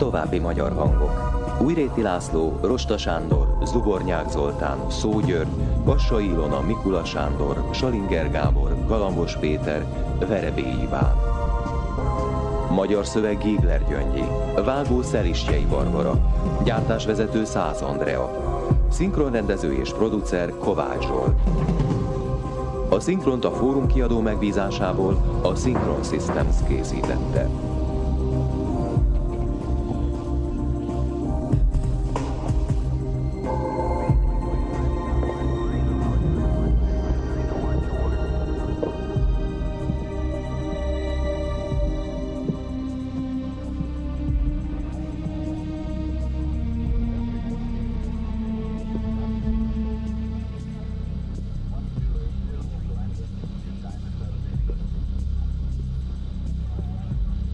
További magyar hangok. Újréti László, Rosta Sándor, Zubornyák Zoltán, Szó György, Bassai Ilona, Mikula Sándor, Salinger Gábor, Galambos Péter, Verebélyi Iván. Magyar szöveg Gigler Gyöngyi, vágó Szelistjei Barbara, gyártásvezető Száz Andrea, szinkronrendező és producer Kovács Zsolt. A szinkront a Fórum kiadó megbízásából a Synchron Systems készítette.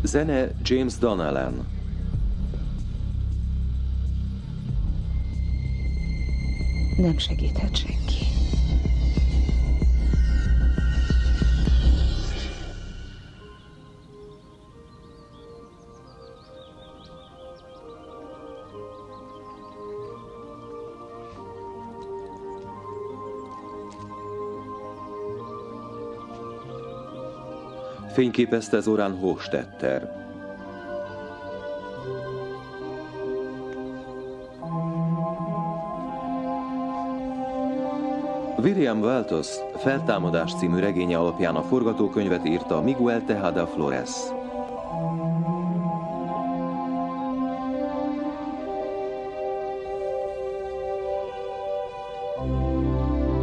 Zene James Donnellan. Nem segíthet senki. Fényképezte Zorán Hochstetter. William Waltos Feltámadás című regénye alapján a forgatókönyvet írta Miguel Tejada Flores.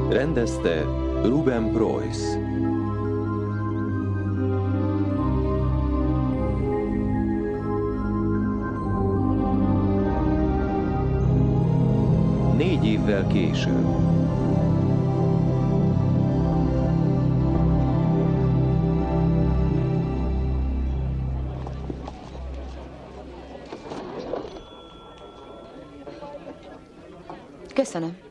Rendezte Ruben Preuss. Négy évvel később. Köszönöm.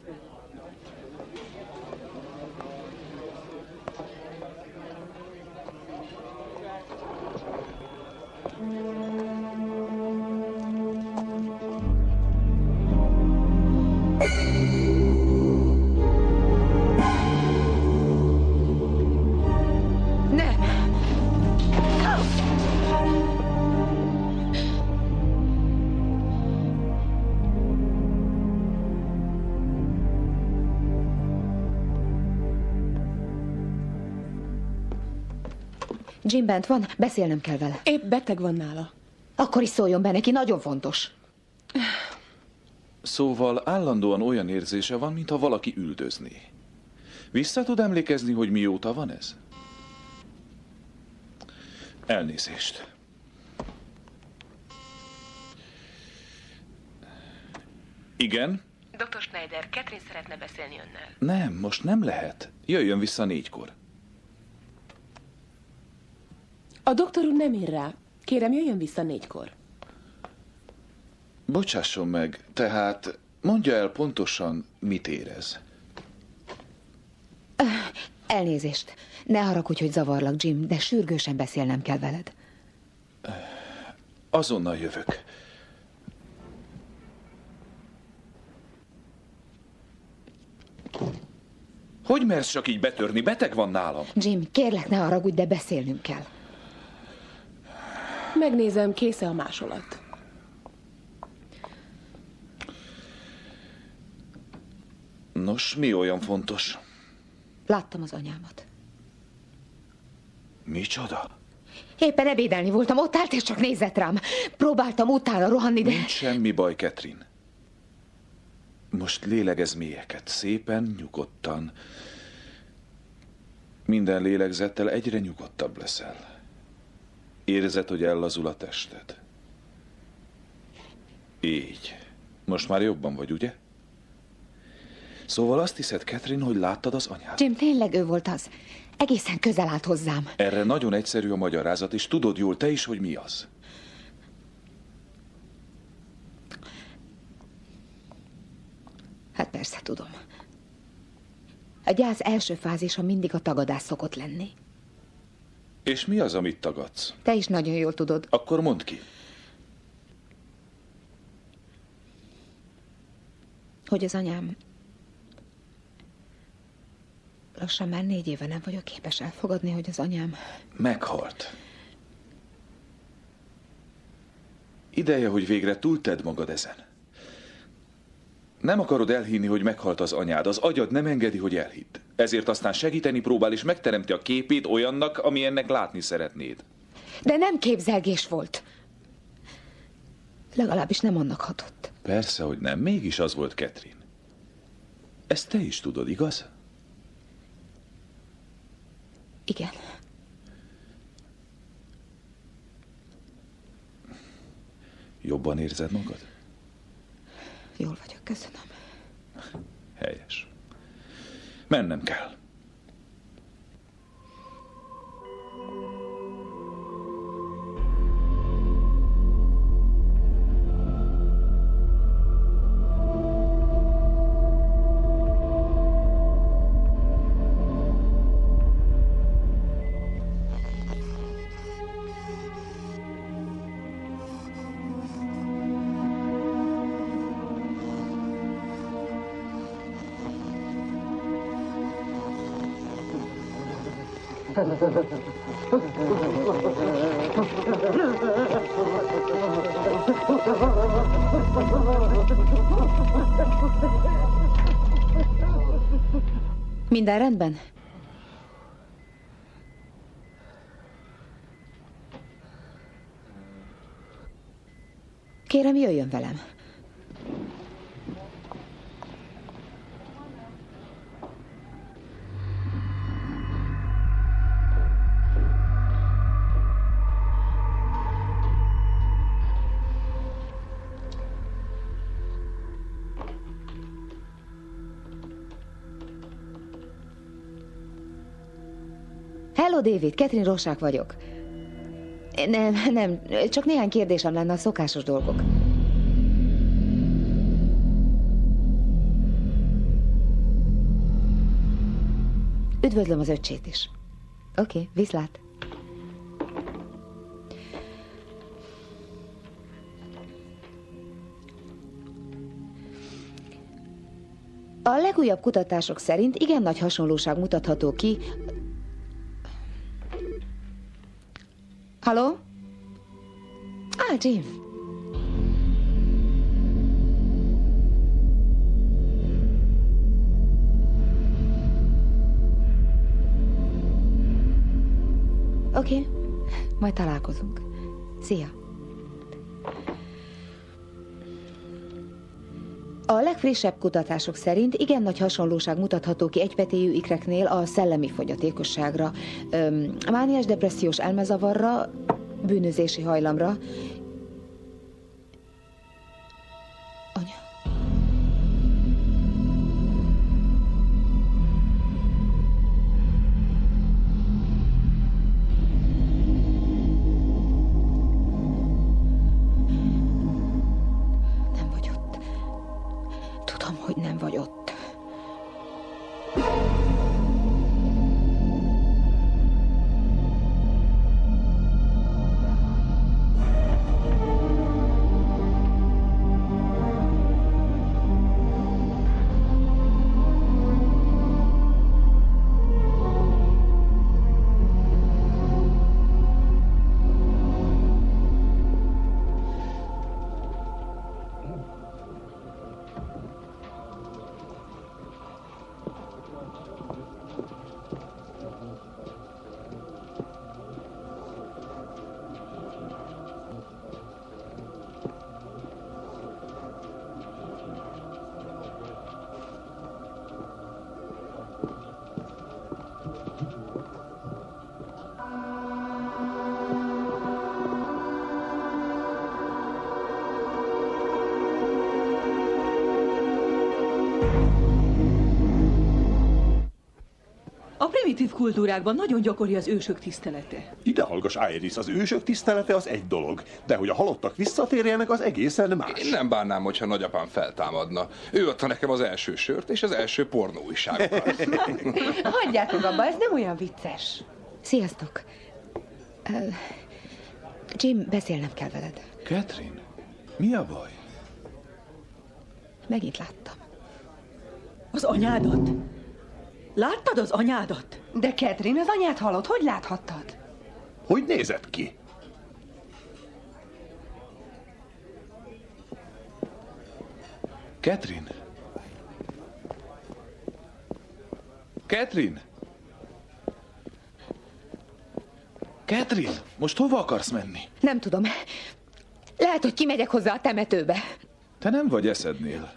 Jim bent van, beszélnem kell vele. Épp beteg van nála. Akkor is szóljon be neki, nagyon fontos. Szóval állandóan olyan érzése van, mintha valaki üldözné. Vissza tud emlékezni, hogy mióta van ez? Elnézést. Igen? Dr. Schneider, Catherine szeretne beszélni önnel. Nem, most nem lehet. Jöjjön vissza 4-kor. A doktor úr nem ír rá. Kérem, jöjjön vissza 4-kor. Bocsásson meg, tehát mondja el pontosan, mit érez. Elnézést. Ne haragudj, hogy zavarlak, Jim, de sürgősen beszélnem kell veled. Azonnal jövök. Hogy mersz csak így betörni? Beteg van nálam. Jim, kérlek, ne haragudj, de beszélnünk kell. Megnézem, kész-e a másolat. Nos, mi olyan fontos? Láttam az anyámat. Micsoda? Éppen ebédelni voltam, ott állt és csak nézett rám. Próbáltam utána rohanni, de... Nincs semmi baj, Catherine. Most lélegezz mélyeket, szépen, nyugodtan. Minden lélegzettel egyre nyugodtabb leszel. Érzed, hogy ellazul a tested. Így. Most már jobban vagy, ugye? Szóval azt hiszed, Catherine, hogy láttad az anyát? Jim, tényleg ő volt az. Egészen közel állt hozzám. Erre nagyon egyszerű a magyarázat, és tudod jól te is, hogy mi az. Hát persze, tudom. A gyász első fázisa mindig a tagadás szokott lenni. És mi az, amit tagadsz? Te is nagyon jól tudod. Akkor mondd ki. hogy az anyám... Lassan már 4 éve nem vagyok képes elfogadni, hogy az anyám... Meghalt. Ideje, hogy végre túltedd magad ezen. Nem akarod elhinni, hogy meghalt az anyád. Az agyad nem engedi, hogy elhidd. Ezért aztán segíteni próbál, és megteremti a képét olyannak, ami ennek látni szeretnéd. De nem képzelgés volt. Legalábbis nem annak hatott. Persze, hogy nem. Mégis az volt, Catherine. Ezt te is tudod, igaz? Igen. Jobban érzed magad? Jól vagyok, köszönöm. Helyes. Mennem kell. Minden rendben? Kérem, jöjjön velem. Hello, David, Catherine Rorschach vagyok. Nem, csak néhány kérdésem lenne, a szokásos dolgok. Üdvözlöm az öccsét is. Oké, viszlát. A legújabb kutatások szerint igen nagy hasonlóság mutatható ki. Halló? Jim. Oké, majd találkozunk. Szia! A legfrissebb kutatások szerint igen nagy hasonlóság mutatható ki egypetéjű ikreknél a szellemi fogyatékosságra, mániás depressziós elmezavarra, bűnözési hajlamra. Anya. Nem vagy ott. Tudom, hogy nem vagy ott. A primitív kultúrákban nagyon gyakori az ősök tisztelete. Ide hallgass, Iris, az ősök tisztelete az egy dolog, de hogy a halottak visszatérjenek, az egészen más. Én nem bánnám, hogyha nagyapám feltámadna. Ő adta nekem az első sört és az első pornóújságokat. Hagyjátok abba, ez nem olyan vicces. Sziasztok! Jim, beszélnem kell veled. Catherine, mi a baj? Megint láttam. Az anyádat? Láttad az anyádat? De Catherine, az anyát halott, hogy láthattad? Hogy nézett ki? Catherine? Catherine? Catherine, most hova akarsz menni? Nem tudom. Lehet, hogy kimegyek hozzá a temetőbe. Te nem vagy eszednél.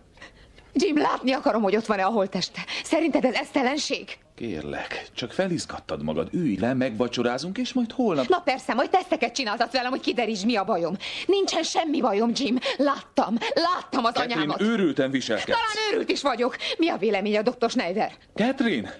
Jim, látni akarom, hogy ott van-e a holtteste. Szerinted ez esztelenség? Kérlek, csak felizgattad magad. Ülj le, megvacsorázunk, és majd holnap... Na persze, majd teszteket csináltatsz velem, hogy kiderítsd, mi a bajom. Nincsen semmi bajom, Jim. Láttam az Catherine, anyámat. őrülten viselkedsz. Talán őrült is vagyok. Mi a véleménye a dr. Schneider? Catherine!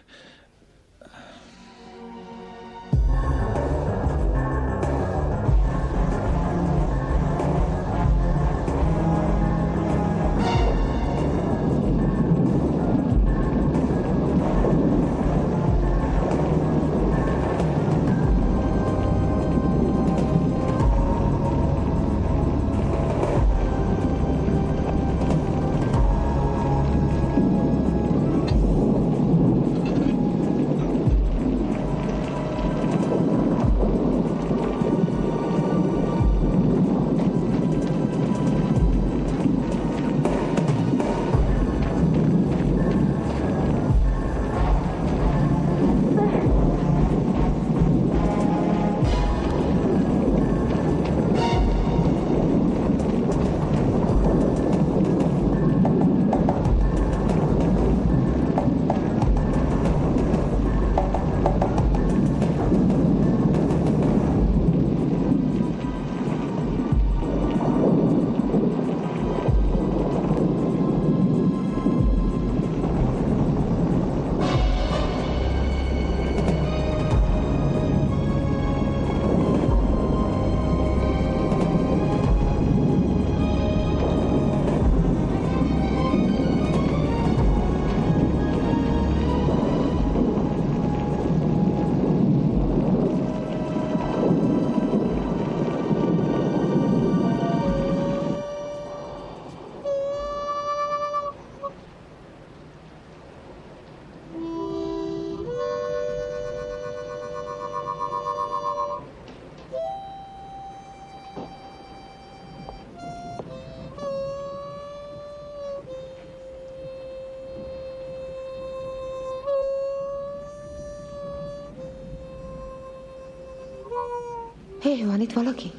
Hé, van itt valaki?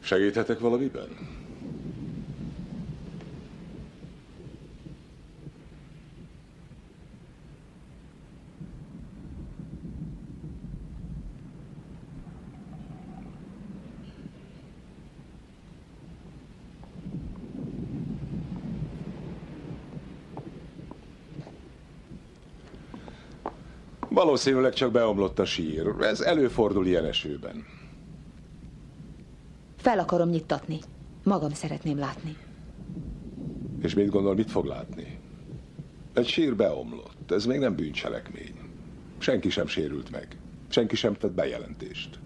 Segíthetek valamiben? Valószínűleg csak beomlott a sír. Ez előfordul ilyen esőben. Fel akarom nyittatni. Magam szeretném látni. És mit gondol, mit fog látni? Egy sír beomlott. Ez még nem bűncselekmény. Senki sem sérült meg. Senki sem tett bejelentést.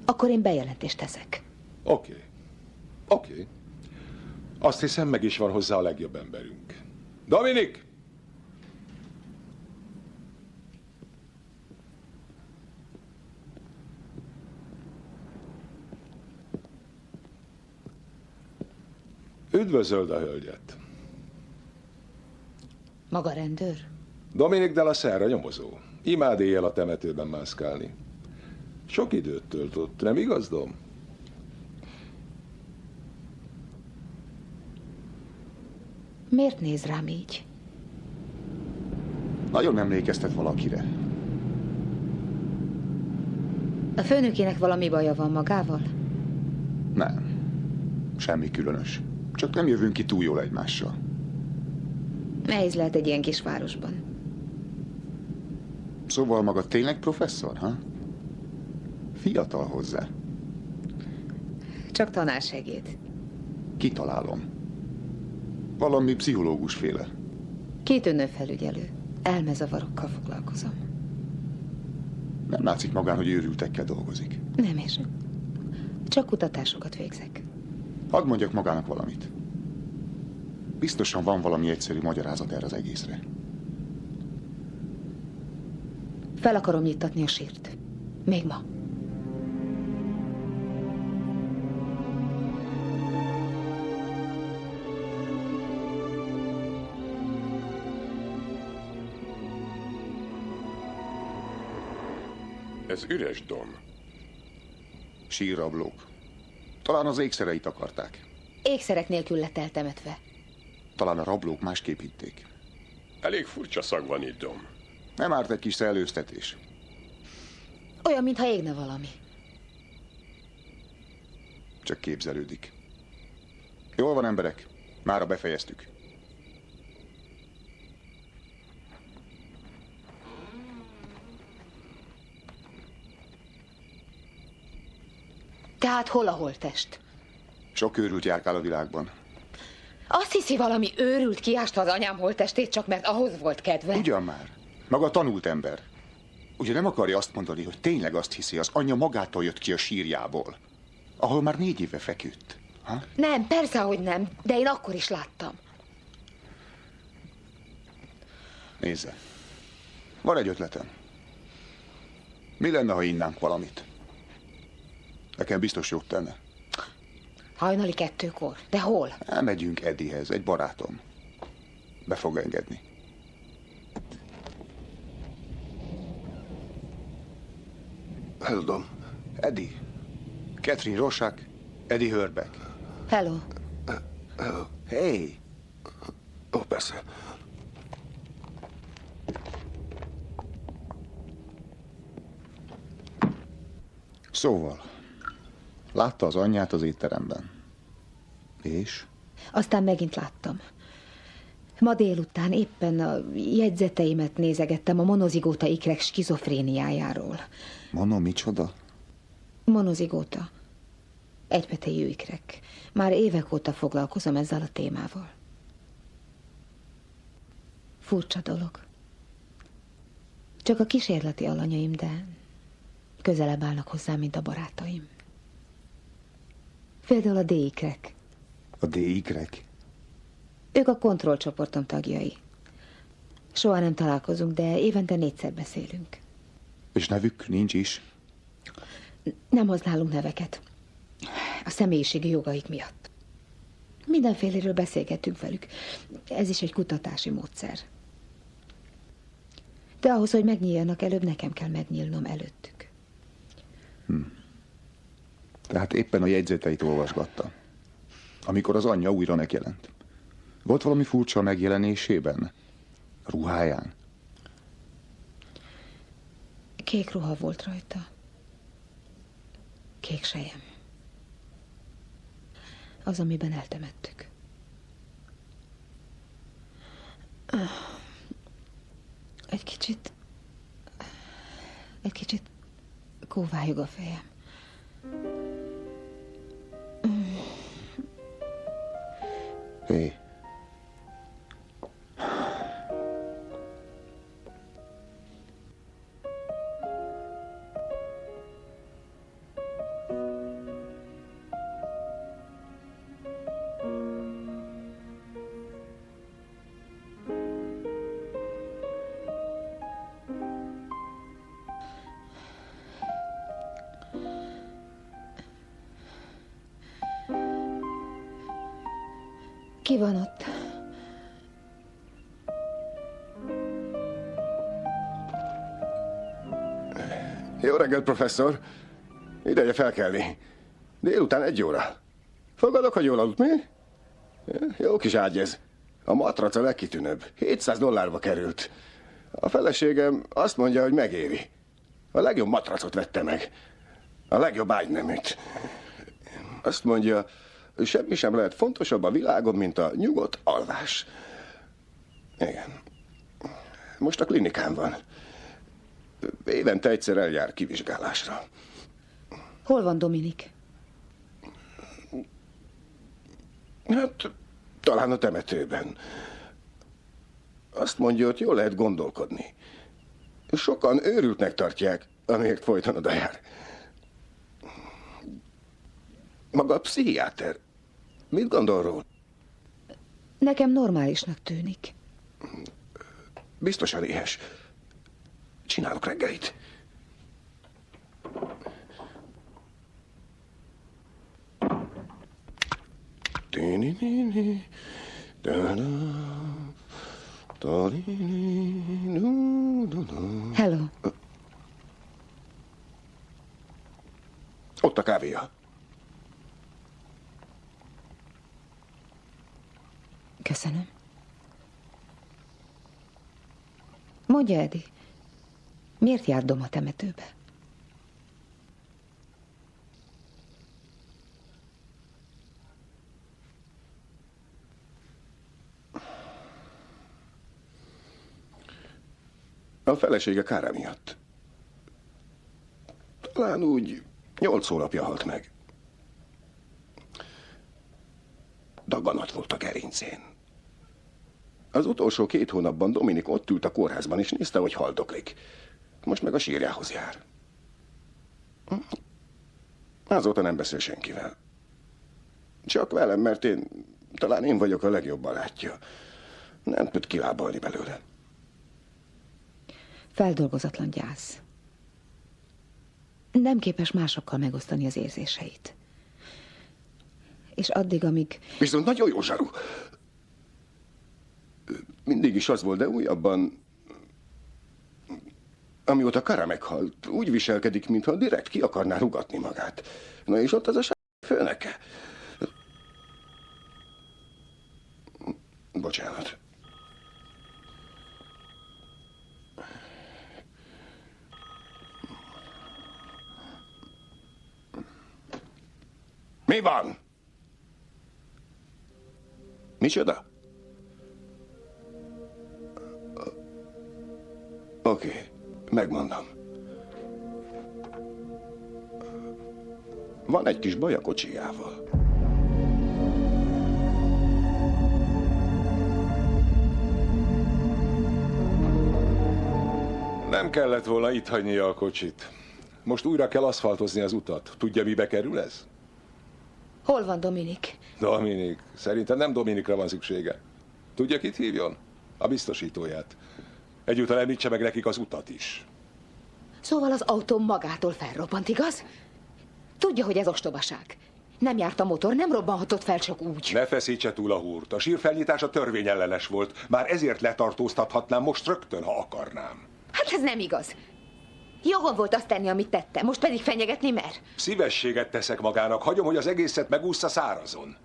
Akkor én bejelentést teszek. Oké. Azt hiszem, meg is van hozzá a legjobb emberünk. Dominik! Üdvözöld a hölgyet. Maga rendőr? Dominik de la Serra nyomozó. Imád éjjel a temetőben mászkálni. Sok időt tölt ott, nem igaz, Dom? Miért néz rám így? Nagyon emlékeztet valakire. A főnökének valami baja van magával? Nem. Semmi különös. Csak nem jövünk ki túl jól egymással. Nehéz lehet egy ilyen kis városban. Szóval maga tényleg professzor, ha? Fiatal hozzá. Csak tanársegéd. Kitalálom. Valami pszichológusféle. Kitűnő felügyelő. Elmezavarokkal foglalkozom. Nem látszik magán, hogy őrültekkel dolgozik. Nem is. Csak kutatásokat végzek. Hadd mondjak magának valamit. Biztosan van valami egyszerű magyarázat erre az egészre. Fel akarom nyittatni a sírt. Még ma. Ez üres dom. Sírrablók. Talán az ékszereit akarták. Ékszerek nélkül lett eltemetve. Talán a rablók másképp hitték. Elég furcsa szag van itt, dom. Nem árt egy kis szellőztetés. Olyan, mintha égne valami. Csak képzelődik. Jól van, emberek. Mára befejeztük. Tehát hol a holttest? Sok őrült járkál a világban. Azt hiszi, valami őrült kiásta az anyám holttestét, csak mert ahhoz volt kedve. Ugyan már. Maga tanult ember. Ugye nem akarja azt mondani, hogy tényleg azt hiszi, az anyja magától jött ki a sírjából, ahol már 4 éve feküdt. Ha? Nem, persze, hogy nem, de én akkor is láttam. Nézze. Van egy ötletem. Mi lenne, ha innánk valamit? Nekem biztos jót tenne. Hajnali 2-kor. De hol? Elmegyünk Eddiehez, egy barátom. Be fog engedni. Hello, Dom. Eddie. Catherine Rorschach, Eddie Herbeck. Hello. Hello. Hey! Ó, persze. Szóval, látta az anyját az étteremben. És? Aztán megint láttam. Ma délután éppen a jegyzeteimet nézegettem a monozigóta ikrek skizofréniájáról. Mono micsoda? Monozigóta. Egypetéjű ikrek. Már évek óta foglalkozom ezzel a témával. Furcsa dolog. Csak a kísérleti alanyaim, de közelebb állnak hozzám, mint a barátaim. Például a D-ikrek. A D-ikrek? Ők a kontrollcsoportom tagjai. Soha nem találkozunk, de évente 4-szer beszélünk. És nevük nincs is? Nem használunk neveket. A személyiségi jogaik miatt. Mindenféléről beszélgetünk velük. Ez is egy kutatási módszer. De ahhoz, hogy megnyíljanak, előbb nekem kell megnyílnom előttük. Tehát éppen a jegyzeteit olvasgatta, amikor az anyja újra megjelent. Volt valami furcsa a megjelenésében? A ruháján? Kék ruha volt rajta. Kék sejem. Az, amiben eltemettük. Egy kicsit kóvályog a fejem. Hé. Ki van ott? Jó reggelt, professzor. Ideje felkelni. Délután 1 óra. Fogadok, hogy jól aludt, mi? Jó kis ágy ez. A matrac a legkitűnőbb. $700 került. A feleségem azt mondja, hogy megéri. A legjobb matracot vette meg. A legjobb ágyneműt. Azt mondja, semmi sem lehet fontosabb a világon, mint a nyugodt alvás. Igen. Most a klinikán van. Évente egyszer eljár kivizsgálásra. Hol van Dominik? Hát, Talán a temetőben. Azt mondja, hogy jól lehet gondolkodni. Sokan őrültnek tartják, amiért folyton oda jár. Maga a pszichiáter. Mit gondol róla? Nekem normálisnak tűnik. Biztosan éhes. Csinálok reggelit. Hello. Ott a kávéja. Köszönöm. Mondja, Eddie, miért jár Dom a temetőbe? A felesége kára miatt. Talán úgy 8 hónapja halt meg. Daganat volt a gerincén. Az utolsó 2 hónapban Dominik ott ült a kórházban, és nézte, hogy haldoklik. Most meg a sírjához jár. Azóta nem beszél senkivel. Csak velem, mert talán én vagyok a legjobb barátja. Nem tud kilábalni belőle. Feldolgozatlan gyász. Nem képes másokkal megosztani az érzéseit. És addig, amíg... Viszont nagyon jó zsaru. Mindig is az volt, de újabban... Amióta Kara meghalt, úgy viselkedik, mintha direkt ki akarná rugatni magát. Na és ott az a főneke. Bocsánat. Mi van? Micsoda? Oké, megmondom. Van egy kis baj a kocsijával. Nem kellett volna itt hagynia a kocsit. Most újra kell aszfaltozni az utat. Tudja, mibe kerül ez? Hol van Dominik? Dominik. Szerintem nem Dominikra van szüksége. Tudja, kit hívjon? A biztosítóját. Egyúttal említse meg nekik az utat is. Szóval az autó magától felrobbant, igaz? Tudja, hogy ez ostobaság. Nem járt a motor, nem robbanhatott fel csak úgy. Ne feszítse túl a húrt. A sírfelnyítása törvényellenes volt. Már ezért letartóztathatnám most rögtön, ha akarnám. Hát ez nem igaz. Jogom volt azt tenni, amit tette, most pedig fenyegetni mer. Szívességet teszek magának. Hagyom, hogy az egészet megúszza szárazon.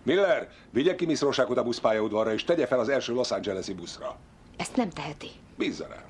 Miller, vigye ki Miss Rosákot a buszpályaudvarra, és tegye fel az első Los Angeles-i buszra. Ezt nem teheti. Bízza rám.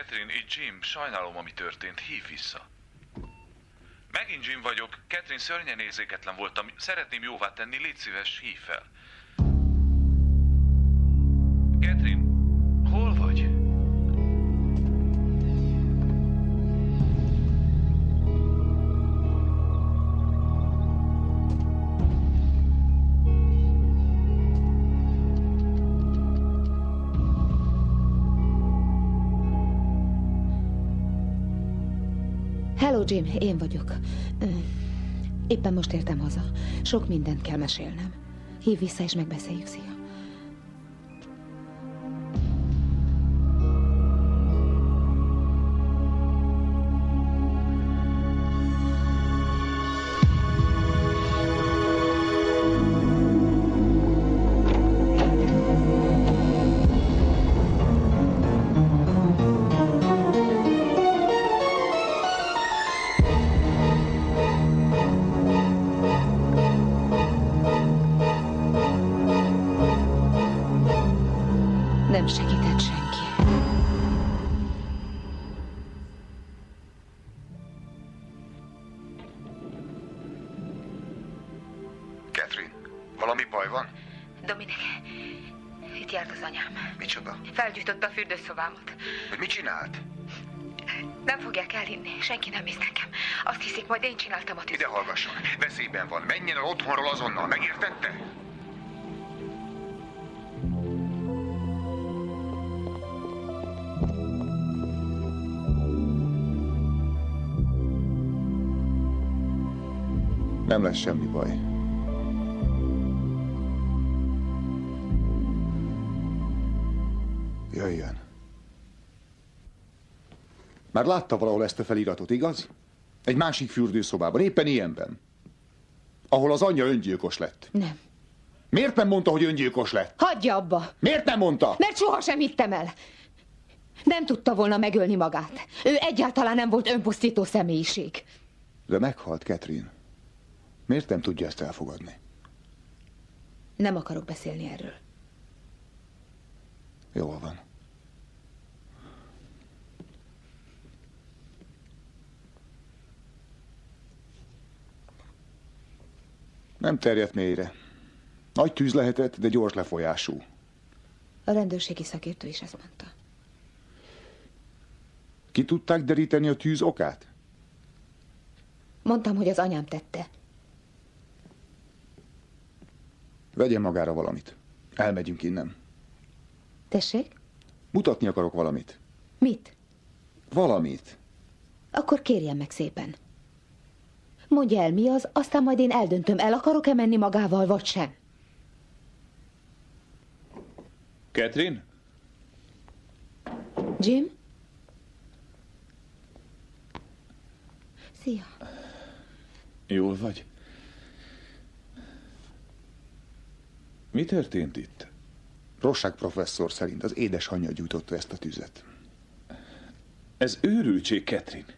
Catherine, itt Jim. Sajnálom, ami történt. Hív vissza. Megint Jim vagyok. Catherine, szörnyen érzéketlen voltam. Szeretném jóvá tenni. Légy szíves, hív fel. Catherine, hol vagy? Jim, én vagyok. Éppen most értem haza. Sok mindent kell mesélnem. Hívj vissza, és megbeszéljük, szia. Nem segített senki. Catherine, valami baj van? Dominik, itt járt az anyám. Micsoda? Felgyújtotta a fürdőszobámat. Hogy mit csinált? Nem fogják elhinni, senki nem hisz nekem. Azt hiszik, majd én csináltam a tüzet. Ide hallgasson, veszélyben van, menjen el otthonról azonnal, megértette? Nem lesz semmi baj. Jöjjön. Már látta valahol ezt a feliratot, igaz? Egy másik fürdőszobában, éppen ilyenben. Ahol az anyja öngyilkos lett. Nem. Miért nem mondta, hogy öngyilkos lett? Hagyja abba! Miért nem mondta? Mert sohasem hittem el. Nem tudta volna megölni magát. Ő egyáltalán nem volt önpusztító személyiség. De meghalt, Catherine. Miért nem tudja ezt elfogadni? Nem akarok beszélni erről. Jól van. Nem terjedt mélyre. Nagy tűz lehetett, de gyors lefolyású. A rendőrségi szakértő is ezt mondta. Ki tudták deríteni a tűz okát? Mondtam, hogy az anyám tette. Vegyen magára valamit. Elmegyünk innen. Tessék? Mutatni akarok valamit. Mit? Valamit. Akkor kérjen meg szépen. Mondja el, mi az, aztán majd én eldöntöm, el akarok-e menni magával, vagy sem. Catherine? Jim? Szia. Jól vagy? Mi történt itt? Rorschach professzor szerint az édesanyja gyújtotta ezt a tüzet. Ez őrültség, Catherine.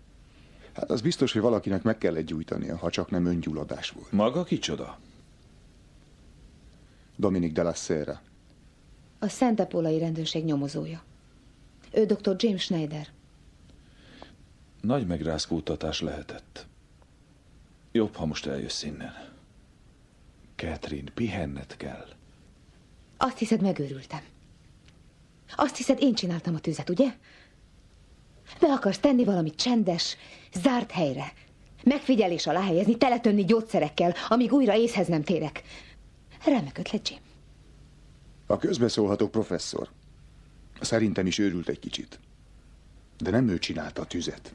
Hát az biztos, hogy valakinek meg kellett gyújtania, ha csak nem öngyulladás volt. Maga kicsoda? Dominic de la Serra. A Szentepolai rendőrség nyomozója. Ő dr. James Schneider. Nagy megrázkódtatás lehetett. Jobb, ha most eljössz innen. Catherine, pihenned kell. Azt hiszed, megőrültem. Azt hiszed, én csináltam a tüzet, ugye? Be akarsz tenni valamit csendes, zárt helyre. Megfigyelés alá helyezni, teletönni gyógyszerekkel, amíg újra észhez nem térek. Remek ötlet, Jim. A közbeszólható professzor. Szerintem is őrült egy kicsit. De nem ő csinálta a tüzet.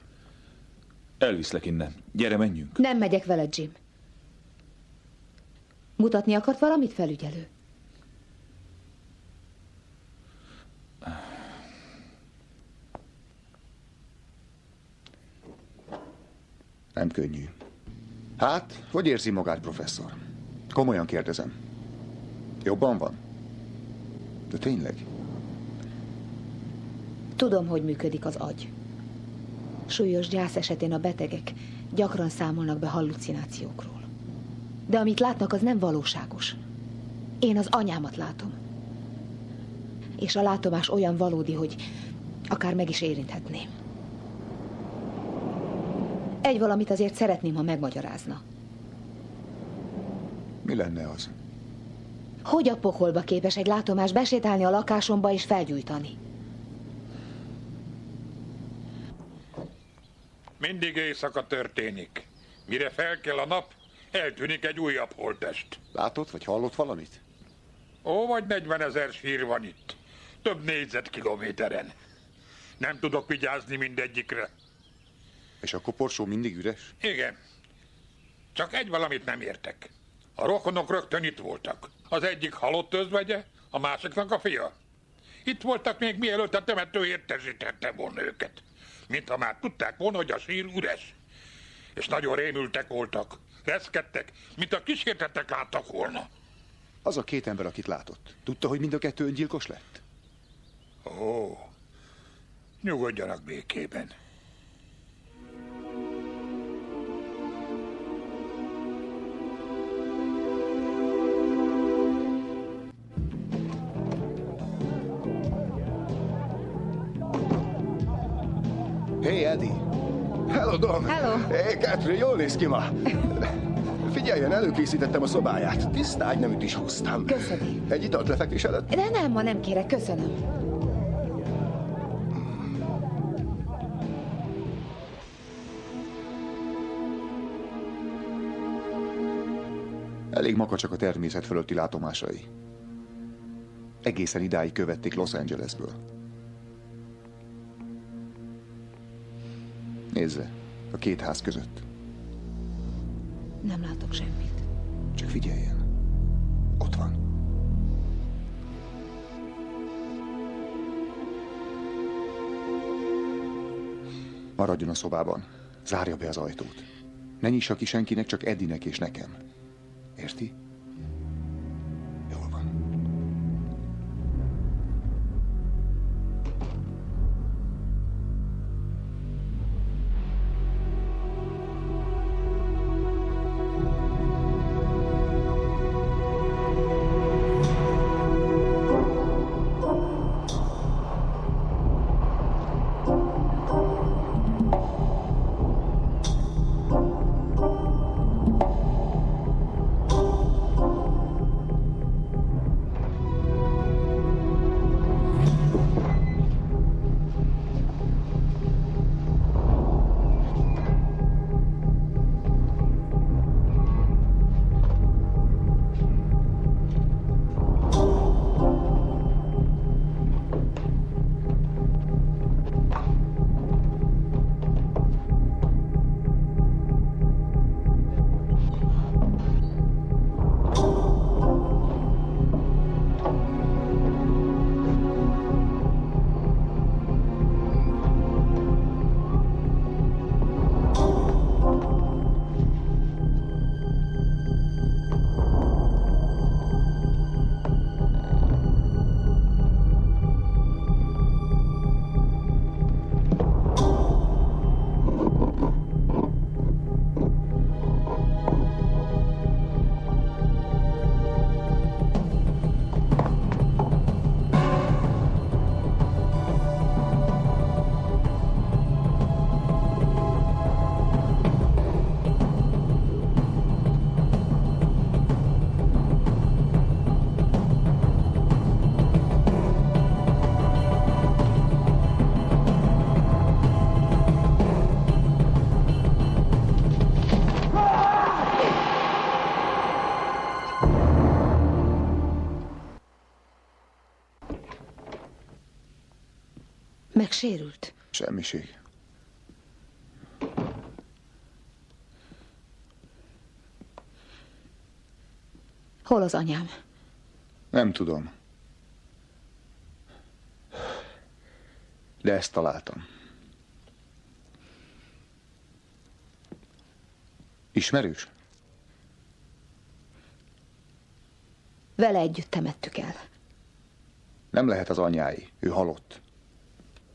Elviszlek innen. Gyere, menjünk. Nem megyek veled, Jim. Mutatni akart valamit, felügyelő? Nem könnyű. Hát, hogy érzi magát, professzor? Komolyan kérdezem. Jobban van? De tényleg? Tudom, hogy működik az agy. Súlyos gyász esetén a betegek gyakran számolnak be hallucinációkról. De amit látnak, az nem valóságos. Én az anyámat látom. És a látomás olyan valódi, hogy akár meg is érinthetném. Egy valamit azért szeretném, ha megmagyarázna. Mi lenne az? Hogy a pokolba képes egy látomás besétálni a lakásomba és felgyújtani? Mindig éjszaka történik. Mire felkel a nap, eltűnik egy újabb holttest. Látott vagy hallott valamit? Ó, vagy 40 000 sír van itt. Több négyzetkilométeren. Nem tudok vigyázni mindegyikre. És a koporsó mindig üres? Igen. Csak egy valamit nem értek. A rokonok rögtön itt voltak. Az egyik halott özvegye, a másiknak a fia. Itt voltak még mielőtt a temető értesítette volna őket. Mintha már tudták volna, hogy a sír üres. És nagyon rémültek voltak. Reszkedtek, mint a kísértetek láttak volna. Az a két ember, akit látott. Tudta, hogy mind a kettő öngyilkos lett? Ó, nyugodjanak békében. Hey, Eddie! Hello, Don! Hello! Hey, Catherine, jól néz ki ma! Figyeljen, előkészítettem a szobáját. Tiszta ágyneműt is hoztam. Köszönöm. Egy italt lefektés előtt? De nem, ma nem kérek, köszönöm. Elég makacsak a természet fölötti látomásai. Egészen idáig követték Los Angelesből. Nézze, a két ház között. Nem látok semmit. Csak figyeljen. Ott van. Maradjon a szobában. Zárja be az ajtót. Ne nyissa ki senkinek, csak Eddinek és nekem. Érti? Jól van. Megsérült? Semmiség. Hol az anyám? Nem tudom. De ezt találtam. Ismerős? Vele együtt temettük el. Nem lehet az anyái. Ő halott.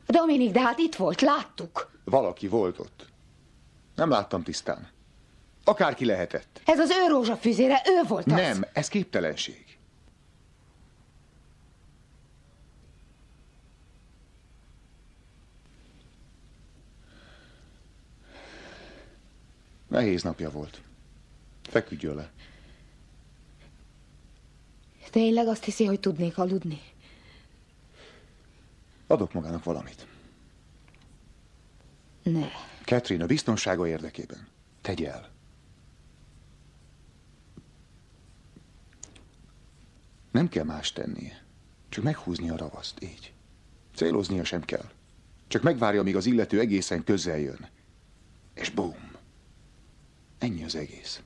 Dominik, de hát itt volt, láttuk. Valaki volt ott. Nem láttam tisztán. Akárki lehetett. Ez az ő rózsafüzére, ő volt az. Nem, ez képtelenség. Nehéz napja volt. Feküdjön le. Tényleg azt hiszi, hogy tudnék aludni? Adok magának valamit. Ne. Catherine, a biztonsága érdekében. Tegye el. Nem kell más tennie. Csak meghúzni a ravaszt, így. Céloznia sem kell. Csak megvárja, amíg az illető egészen közel jön. És bum. Ennyi az egész.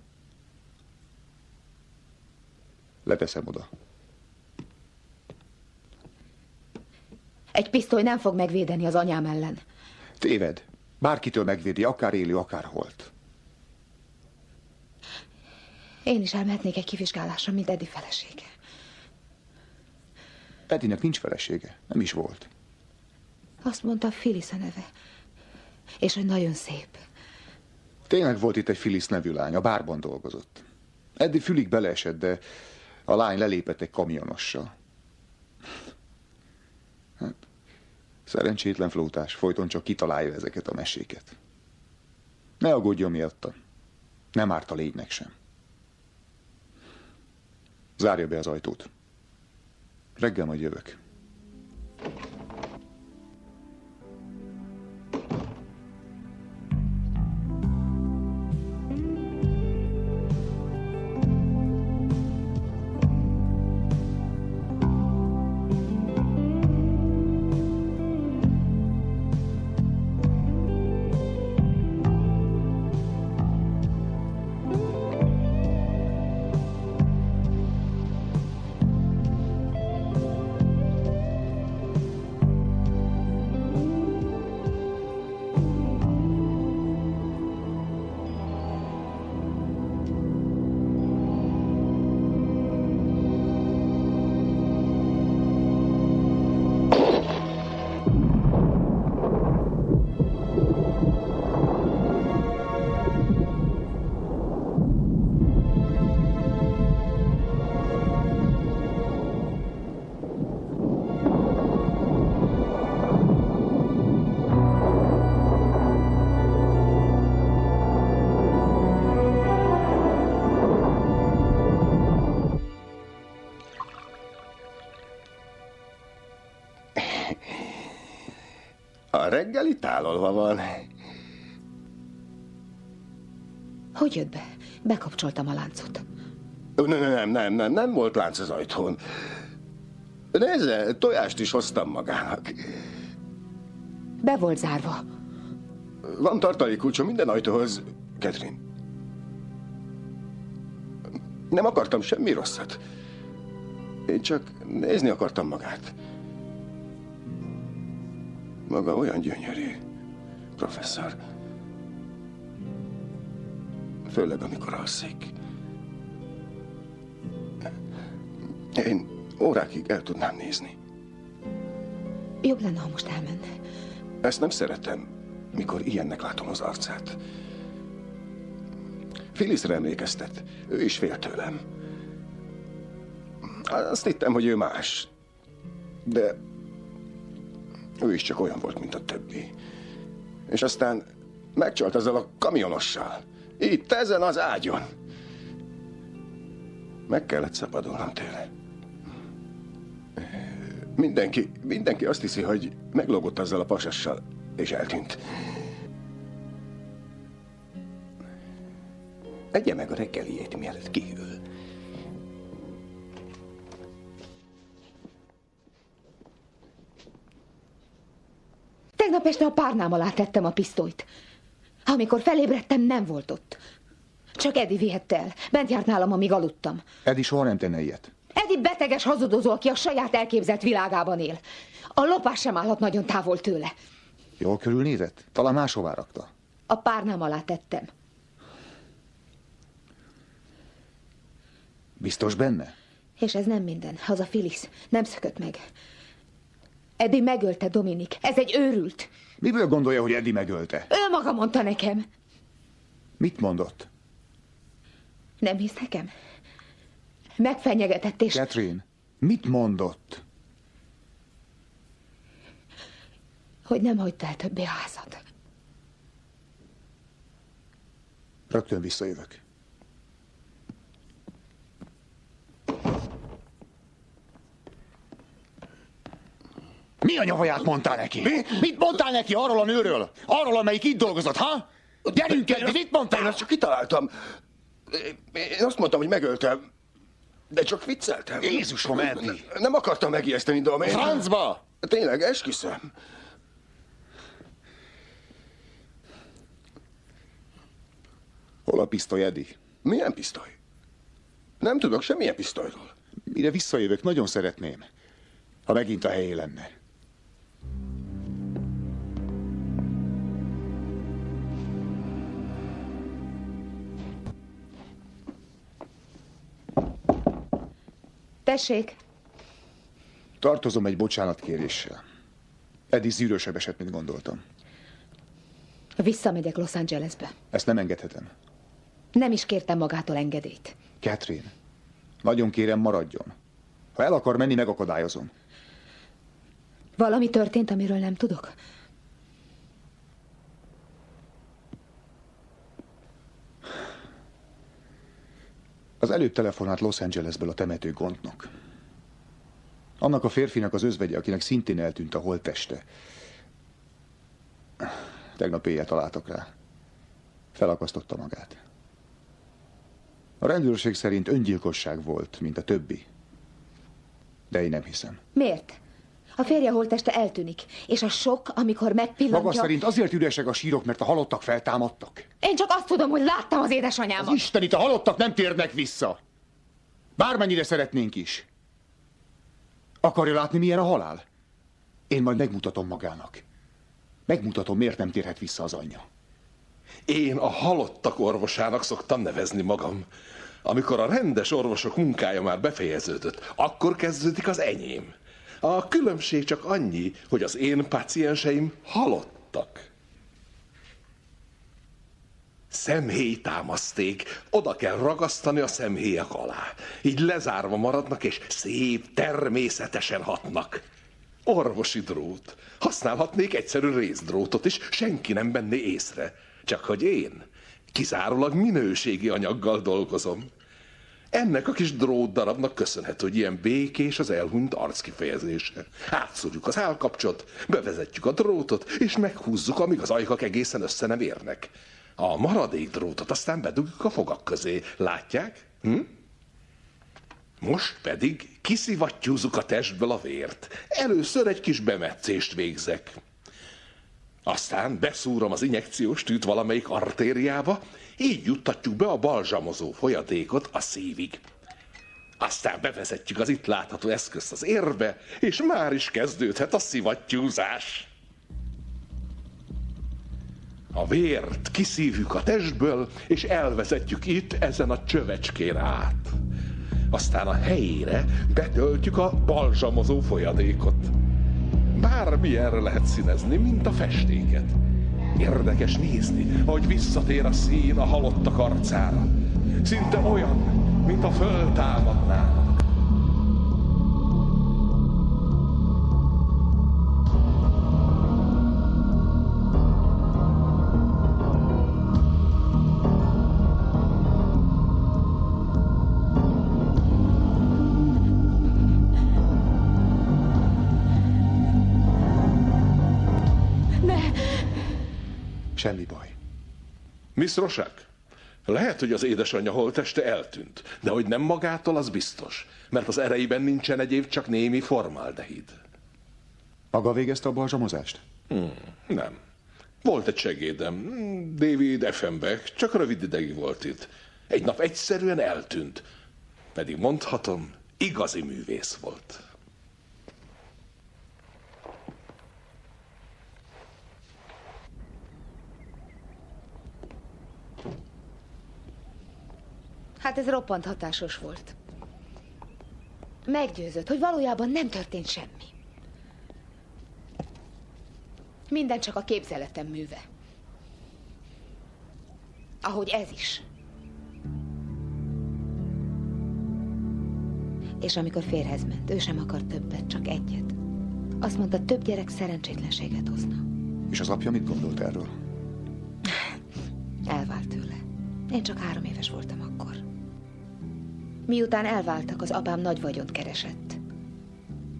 Leteszem oda. Egy pisztoly nem fog megvédeni az anyám ellen. Téved. Bárkitől megvédi, akár élő, akár holt. Én is elmehetnék egy kivizsgálásra, mint Eddie felesége. Eddie-nek nincs felesége. Nem is volt. Azt mondta, Phyllis a neve. És hogy nagyon szép. Tényleg volt itt egy Phyllis nevű lány, a bárban dolgozott. Eddie fülig beleesett, de a lány lelépett egy kamionossal. Hát, szerencsétlen flótás, folyton csak kitalálja ezeket a meséket. Ne aggódjon miatta. Nem árt a légynek sem. Zárja be az ajtót. Reggel majd jövök. A reggeli tálolva van. Hogy jött be? Bekapcsoltam a láncot. Nem volt lánc az ajtón. Nézze, tojást is hoztam magának. Be volt zárva. Van tartalékkulcsom minden ajtóhoz, Catherine. Nem akartam semmi rosszat. Én csak nézni akartam magát. Maga olyan gyönyörű, professzor. Főleg, amikor alszik. Én órákig el tudnám nézni. Jobb lenne, ha most elmenne. Ezt nem szeretem, mikor ilyennek látom az arcát. Phyllisre emlékeztet. Ő is fél tőlem. Azt hittem, hogy ő más. De ő is csak olyan volt, mint a többi. És aztán megcsalt azzal a kamionossal. Itt, ezen az ágyon. Meg kellett szabadulnom tőle. Mindenki azt hiszi, hogy meglógott azzal a pasassal, és eltűnt. Egye meg a reggeliét, mielőtt kihűl. Tegnap este a párnám alá tettem a pisztolyt. Amikor felébredtem, nem volt ott. Csak Eddie vihette el. Bent járt nálam, amíg aludtam. Eddie soha nem tenne ilyet. Eddie beteges hazudozó, aki a saját elképzelt világában él. A lopás sem állhat nagyon távol tőle. Jól körülnézett? Talán máshová rakta. A párnám alá tettem. Biztos benne? És ez nem minden. Az a Phyllis nem szökött meg. Eddie megölte Dominik. Ez egy őrült. Miből gondolja, hogy Eddie megölte? Ő maga mondta nekem. Mit mondott? Nem hisz nekem? Megfenyegetett és... Catherine, mit mondott? Hogy nem hagyta el többé a házat. Rögtön visszajövök. Mi a nyavaját mondtál neki? Mit mondtál neki arról a nőről? Arról, amelyik itt dolgozott, ha? Gyerünk, Eddie, mit mondtál? Én azt csak kitaláltam. Én azt mondtam, hogy megöltem. De csak vicceltem. Jézusom, Eddie! Nem akartam megijeszteni, Domi. Francba! Tényleg, esküszöm. Hol a pisztoly, Eddie? Milyen pisztoly? Nem tudok semmilyen pisztolyról. Mire visszajövök, nagyon szeretném, ha megint a helyén lenne. Tessék! Tartozom egy bocsánatkéréssel. Eddie zűrösebb esett, mint gondoltam. Visszamegyek Los Angelesbe. Ezt nem engedhetem. Nem is kértem magától engedélyt. Catherine, nagyon kérem, maradjon. Ha el akar menni, megakadályozom. Valami történt, amiről nem tudok? Az előbb telefonált Los Angelesből a temető gondnok. Annak a férfinak az özvegye, akinek szintén eltűnt a holtteste. Tegnap éjjel találtak rá. Felakasztotta magát. A rendőrség szerint öngyilkosság volt, mint a többi. De én nem hiszem. Miért? A férje holtteste eltűnik, és a sok, amikor megpillantja... Maga szerint azért üresek a sírok, mert a halottak feltámadtak? Én csak azt tudom, hogy láttam az édesanyámat. Az Istenit, a halottak nem térnek vissza. Bármennyire szeretnénk is. Akarja látni, milyen a halál? Én majd megmutatom magának. Megmutatom, miért nem térhet vissza az anyja. Én a halottak orvosának szoktam nevezni magam. Amikor a rendes orvosok munkája már befejeződött, akkor kezdődik az enyém. A különbség csak annyi, hogy az én pácienseim halottak. Szemhéjtámaszték. Oda kell ragasztani a szemhéjak alá. Így lezárva maradnak, és szép, természetesen hatnak. Orvosi drót. Használhatnék egyszerű részdrótot is, senki nem venné észre. Csak hogy én kizárólag minőségi anyaggal dolgozom. Ennek a kis drótdarabnak köszönhető, hogy ilyen békés az elhunyt arckifejezése. Átszúrjuk az állkapcsot, bevezetjük a drótot, és meghúzzuk, amíg az ajkak egészen össze nem érnek. A maradék drótot aztán bedugjuk a fogak közé. Látják? Most pedig kiszivattyúzzuk a testből a vért. Először egy kis bemetszést végzek. Aztán beszúrom az injekciós tűt valamelyik artériába, így juttatjuk be a balzsamozó folyadékot a szívig. Aztán bevezetjük az itt látható eszközt az érbe, és már is kezdődhet a szivattyúzás. A vért kiszívjuk a testből, és elvezetjük itt ezen a csövecskén át. Aztán a helyére betöltjük a balzsamozó folyadékot. Bármilyenre lehet színezni, mint a festéket. Érdekes nézni, ahogy visszatér a szín a halottak arcára. Szinte olyan, mint a föld támadnának. Semmi baj. Miss Rosak, lehet, hogy az édesanyja holtteste eltűnt, de hogy nem magától, az biztos, mert az ereiben nincsen egyéb, csak némi formaldehid. Maga végezte a balzsamozást? Nem. Volt egy segédem, David Effenbeck, csak rövid ideig volt itt. Egy nap egyszerűen eltűnt, pedig mondhatom, igazi művész volt. Hát ez roppant hatásos volt. Meggyőzött, hogy valójában nem történt semmi. Minden csak a képzeletem műve. Ahogy ez is. És amikor férjhez ment, ő sem akart többet, csak egyet. Azt mondta, több gyerek szerencsétlenséget hozna. És az apja mit gondolt erről? Elvált tőle. Én csak 3 éves voltam akkor. Miután elváltak, az apám nagy vagyont keresett.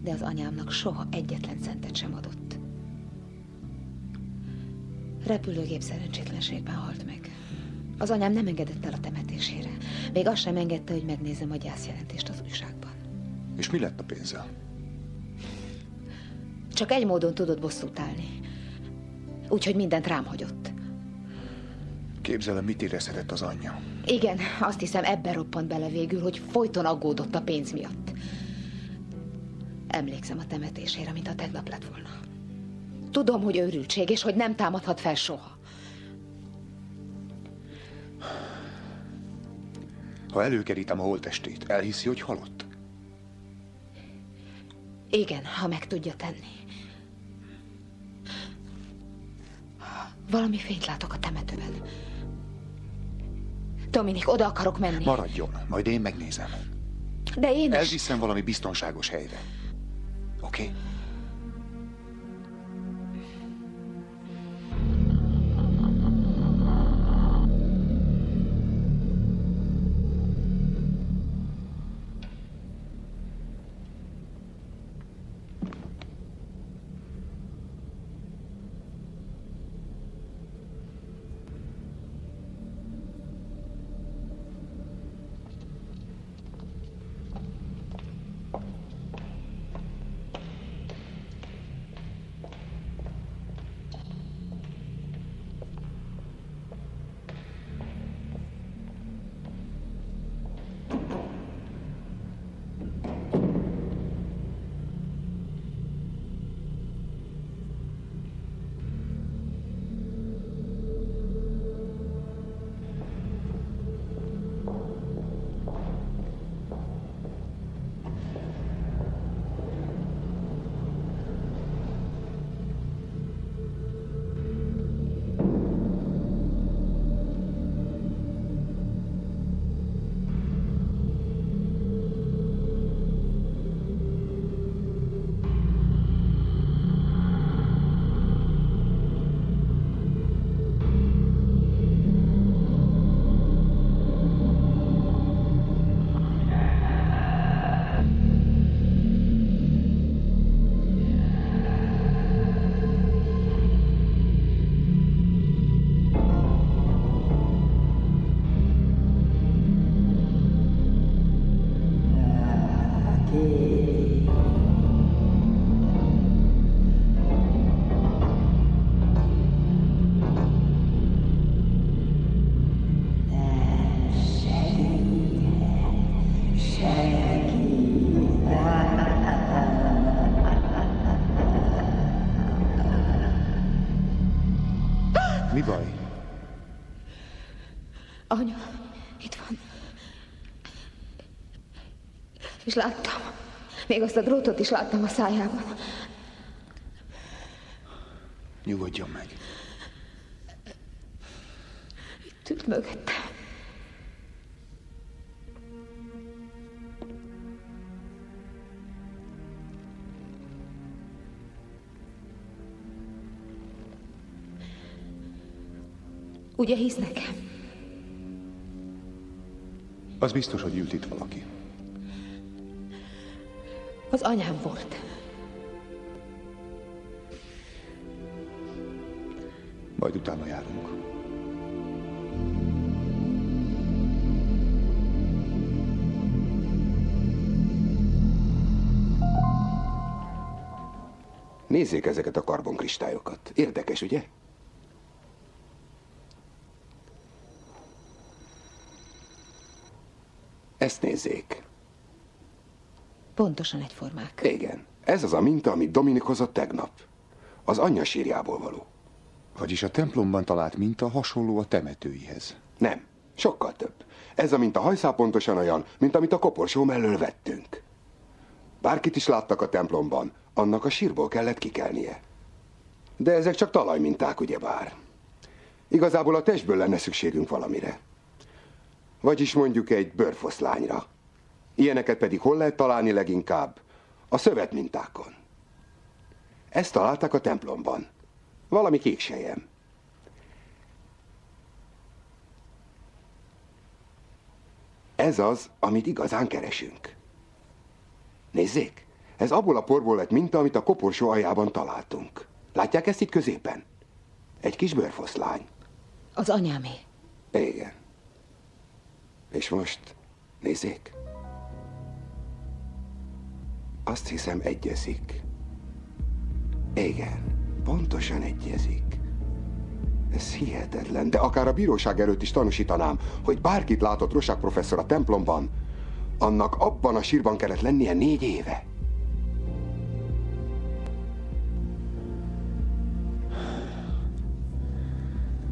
De az anyámnak soha egyetlen centet sem adott. Repülőgép szerencsétlenségben halt meg. Az anyám nem engedett el a temetésére. Még azt sem engedte, hogy megnézzem a gyászjelentést az újságban. És mi lett a pénzzel? Csak egy módon tudott bosszút állni. Úgyhogy mindent rám hagyott. Képzelem, mit érezhetett az anyja. Igen, azt hiszem ebben roppant bele végül, hogy folyton aggódott a pénz miatt. Emlékszem a temetésére, mint a tegnap lett volna. Tudom, hogy őrültség, és hogy nem támadhat fel soha. Ha előkerítem a holttestét, elhiszi, hogy halott? Igen, ha meg tudja tenni. Valami fényt látok a temetőben. Dominik, oda akarok menni. Maradjon, majd én megnézem. De én is... Elviszem valami biztonságos helyre. Oké? Mi baj? Anya, itt van. És láttam. Még azt a drótot is láttam a szájában. Nyugodjon meg. Itt ült mögöttem. Ugye hisz nekem? Az biztos, hogy ült itt valaki. Az anyám volt. Majd utána járunk. Nézzék ezeket a karbonkristályokat. Érdekes, ugye? Ezt nézzék. Pontosan egyformák. Igen. Ez az a minta, amit Dominik hozott tegnap. Az anyja sírjából való. Vagyis a templomban talált minta hasonló a temetőihez. Nem. Sokkal több. Ez a minta hajszál pontosan olyan, mint amit a koporsó mellől vettünk. Bárkit is láttak a templomban, annak a sírból kellett kikelnie. De ezek csak talajminták, ugyebár. Igazából a testből lenne szükségünk valamire. Vagyis mondjuk egy bőrfoszlányra. Ilyeneket pedig hol lehet találni leginkább? A szövetmintákon. Ezt találták a templomban. Valami kékselyem. Ez az, amit igazán keresünk. Nézzék, ez abból a porból lett minta, amit a koporsó aljában találtunk. Látják ezt itt középen? Egy kis bőrfoszlány. Az anyámé. Igen. És most nézzék. Azt hiszem, egyezik. Igen, pontosan egyezik. Ez hihetetlen, de akár a bíróság előtt is tanúsítanám, hogy bárkit látott Rosak professzor a templomban, annak abban a sírban kellett lennie 4 éve.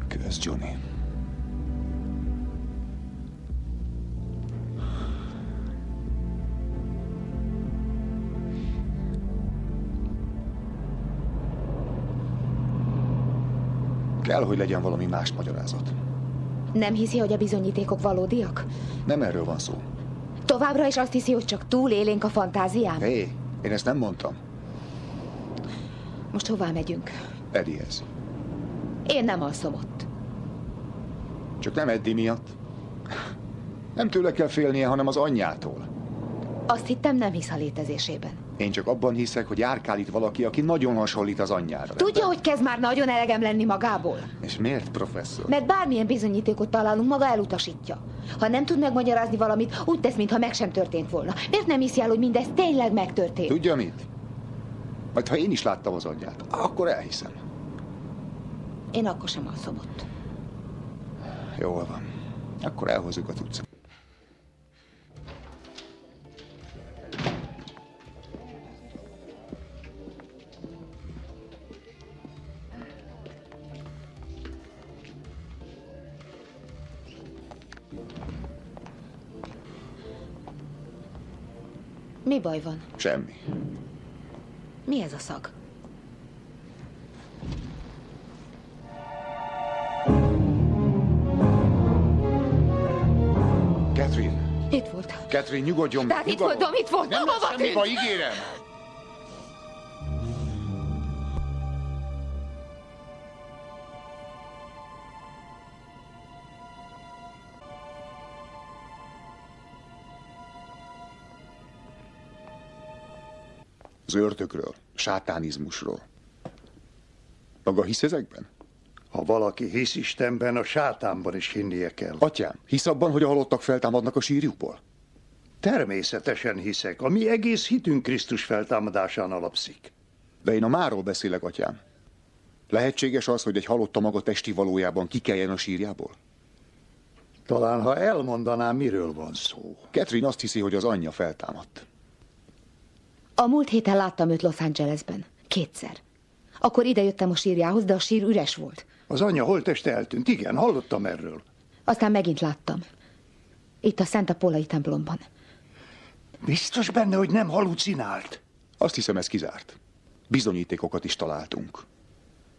Kösz, Johnny. Kell, hogy legyen valami más magyarázat. Nem hiszi, hogy a bizonyítékok valódiak? Nem erről van szó. Továbbra is azt hiszi, hogy csak túlélénk a fantáziám? Hé, én ezt nem mondtam. Most hová megyünk? Eddiehez. Én nem alszom ott. Csak nem Eddie miatt. Nem tőle kell félnie, hanem az anyjától. Azt hittem, nem hisz a létezésében. Én csak abban hiszek, hogy járkál itt valaki, aki nagyon hasonlít az anyjára. Tudja, hogy kezd már nagyon elegem lenni magából? És miért, professzor? Mert bármilyen bizonyítékot találunk, maga elutasítja. Ha nem tud megmagyarázni valamit, úgy tesz, mintha meg sem történt volna. Miért nem hiszi el, hogy mindez tényleg megtörtént? Tudja mit? Majd ha én is láttam az anyját, akkor elhiszem. Én akkor sem alszom ott. Jól van. Akkor elhozzuk a cuccot. Mi baj van? Semmi. Mi ez a szag? Catherine! Itt volt. Catherine, nyugodjon meg! Tehát itt voltam, itt voltam, Nem lesz hova semmi tűnt? baj, ígérem! Az ördögről, sátánizmusról. Maga hisz ezekben? Ha valaki hisz Istenben, a sátánban is hinnie kell. Atyám, hisz abban, hogy a halottak feltámadnak a sírjukból? Természetesen hiszek. A mi egész hitünk Krisztus feltámadásán alapszik. De én a máról beszélek, atyám. Lehetséges az, hogy egy halott a maga testi valójában kikeljen a sírjából? Talán, ha elmondanám, miről van szó. Catherine azt hiszi, hogy az anyja feltámadt. A múlt héten láttam őt Los Angelesben. 2-szer. Akkor idejöttem a sírjához, de a sír üres volt. Az anyja holtteste eltűnt. Igen, hallottam erről. Aztán megint láttam. Itt a Szent Apollai templomban. Biztos benne, hogy nem halucinált? Azt hiszem, ez kizárt. Bizonyítékokat is találtunk.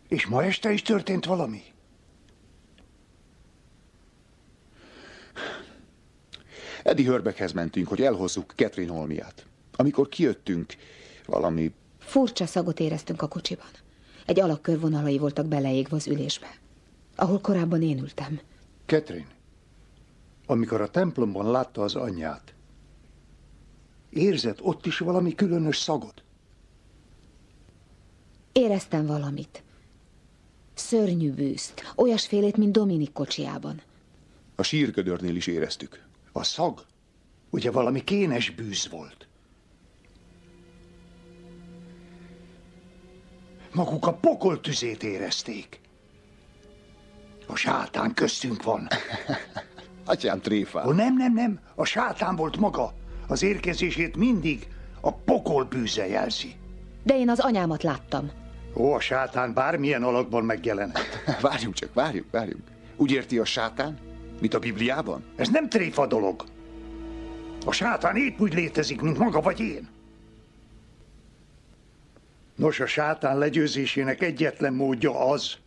És ma este is történt valami? Eddie Hörbeckhez mentünk, hogy elhozzuk Catherine holmiát. Amikor kijöttünk, valami... Furcsa szagot éreztünk a kocsiban. Egy alakkör vonalai voltak beleégve az ülésbe, ahol korábban én ültem. Catherine, amikor a templomban látta az anyját, érzett ott is valami különös szagot? Éreztem valamit. Szörnyű bűzt, olyasfélét, mint Dominik kocsijában. A sírgödörnél is éreztük. A szag? Ugye valami kénes bűz volt? Maguk a pokol tüzét érezték. A sátán köztünk van. Atyám tréfál. Ó, nem. A sátán volt maga. Az érkezését mindig a pokol bűze jelzi. De én az anyámat láttam. Ó, a sátán bármilyen alakban megjelenhet. Várjunk csak, várjunk. Úgy érti a sátán, mint a Bibliában? Ez nem tréfa dolog. A sátán épp úgy létezik, mint maga vagy én. Nos, a sátán legyőzésének egyetlen módja az,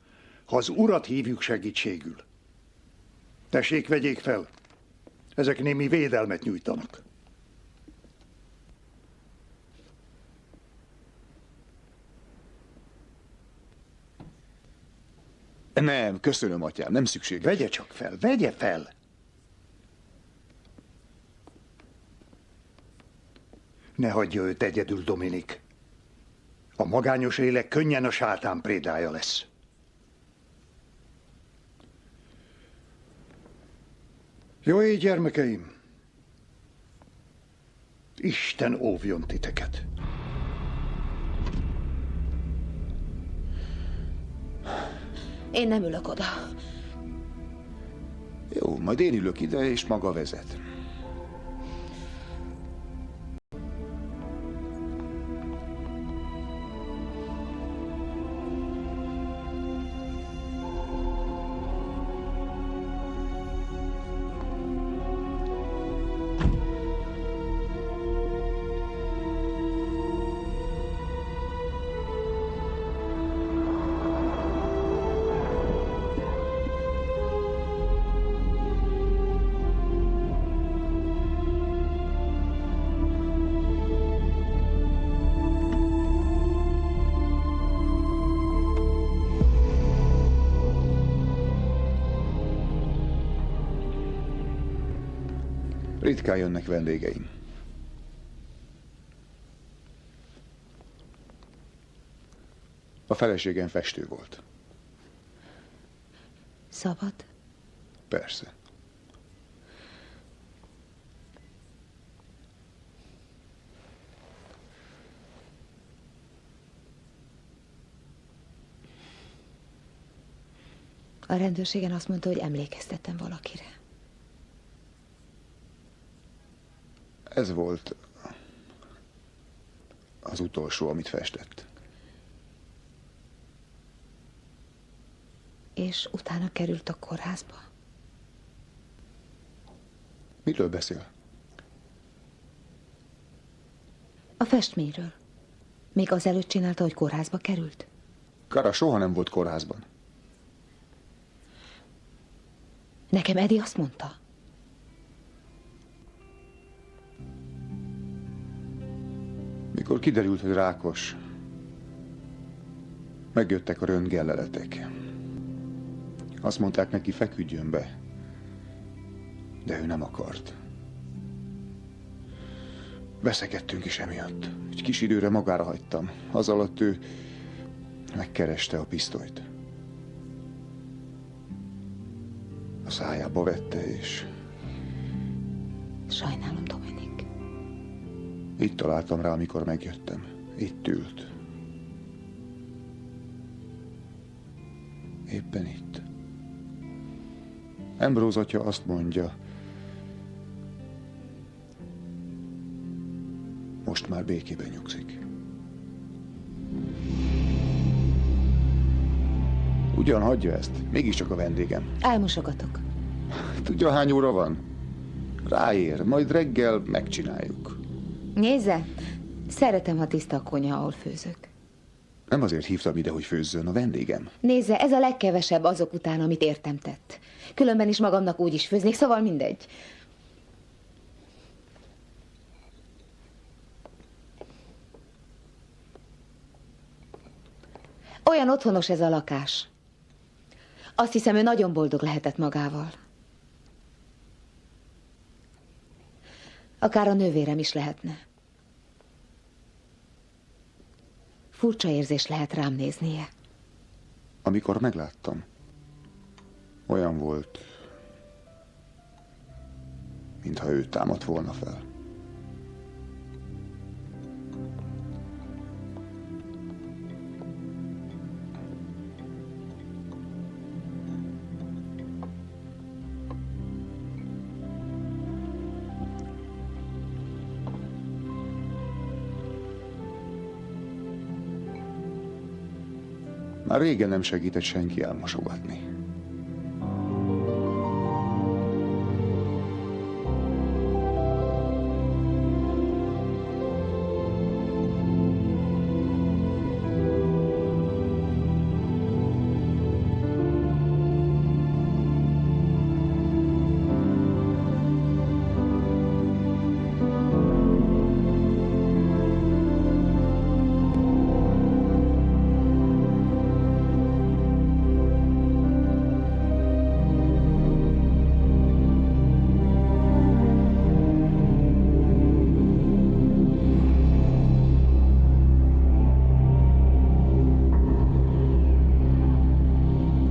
ha az Urat hívjuk segítségül. Tessék, vegyék fel. Ezek némi védelmet nyújtanak. Nem, köszönöm, atyám, nem szükséges. Vegye csak fel, vegye fel. Ne hagyja őt egyedül, Dominik. A magányos lélek könnyen a sátán prédája lesz. Jó éj, gyermekeim! Isten óvjon titeket! Én nem ülök oda. Jó, majd én ülök ide, és maga vezet. Ritkán jönnek vendégeim. A feleségem festő volt. Szabad? Persze. A rendőrségen azt mondta, hogy emlékeztettem valakire. Ez volt az utolsó, amit festett. És utána került a kórházba? Miről beszél? A festményről. Még azelőtt csinálta, hogy kórházba került? Kara soha nem volt kórházban. Nekem Edi azt mondta. Mikor kiderült, hogy rákos, megjöttek a röntgenleletek. Azt mondták neki, feküdjön be, de ő nem akart. Veszekedtünk is emiatt. Egy kis időre magára hagytam. Az alatt ő megkereste a pisztolyt. A szájába vette, és... Sajnálom, Dominik. Itt találtam rá, amikor megjöttem. Itt ült. Éppen itt. Ambrose atya azt mondja, most már békében nyugszik. Ugyan hagyja ezt, mégiscsak a vendégem. Elmosogatok. Tudja, hány óra van? Ráér, majd reggel megcsináljuk. Nézze, szeretem, ha tiszta a konyha, ahol főzök. Nem azért hívtam ide, hogy főzzön, a vendégem. Nézze, ez a legkevesebb azok után, amit értem tett. Különben is magamnak úgy is főznék, szóval mindegy. Olyan otthonos ez a lakás. Azt hiszem, ő nagyon boldog lehetett magával. Akár a nővérem is lehetne. Furcsa érzés lehet rám néznie. Amikor megláttam, olyan volt, mintha ő támadt volna fel. Már régen nem segített senki elmosogatni.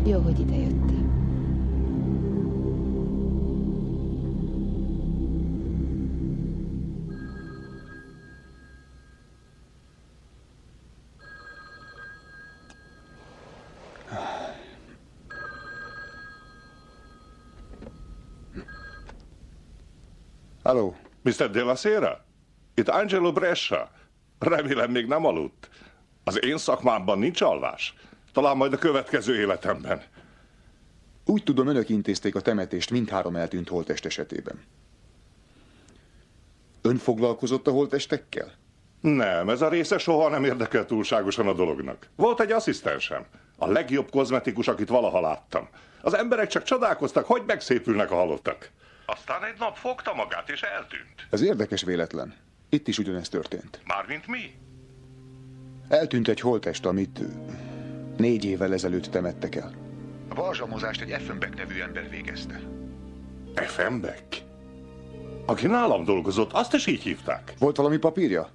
Jó, hogy idejöttem. Halló? Mr. De La Sera? Itt Angelo Brescia. Remélem még nem aludt. Az én szakmámban nincs alvás. Talán majd a következő életemben. Úgy tudom, önök intézték a temetést mindhárom eltűnt holttest esetében. Ön foglalkozott a holttestekkel? Nem, ez a része soha nem érdekel túlságosan a dolognak. Volt egy asszisztensem. A legjobb kozmetikus, akit valaha láttam. Az emberek csak csodálkoztak, hogy megszépülnek a halottak. Aztán egy nap fogta magát, és eltűnt. Ez érdekes véletlen. Itt is ugyanezt történt. Mármint mi? Eltűnt egy holttest, amit 4 évvel ezelőtt temettek el. A balzsamozást egy Effenbeck nevű ember végezte. Effenbeck? Aki nálam dolgozott, azt is így hívták. Volt valami papírja?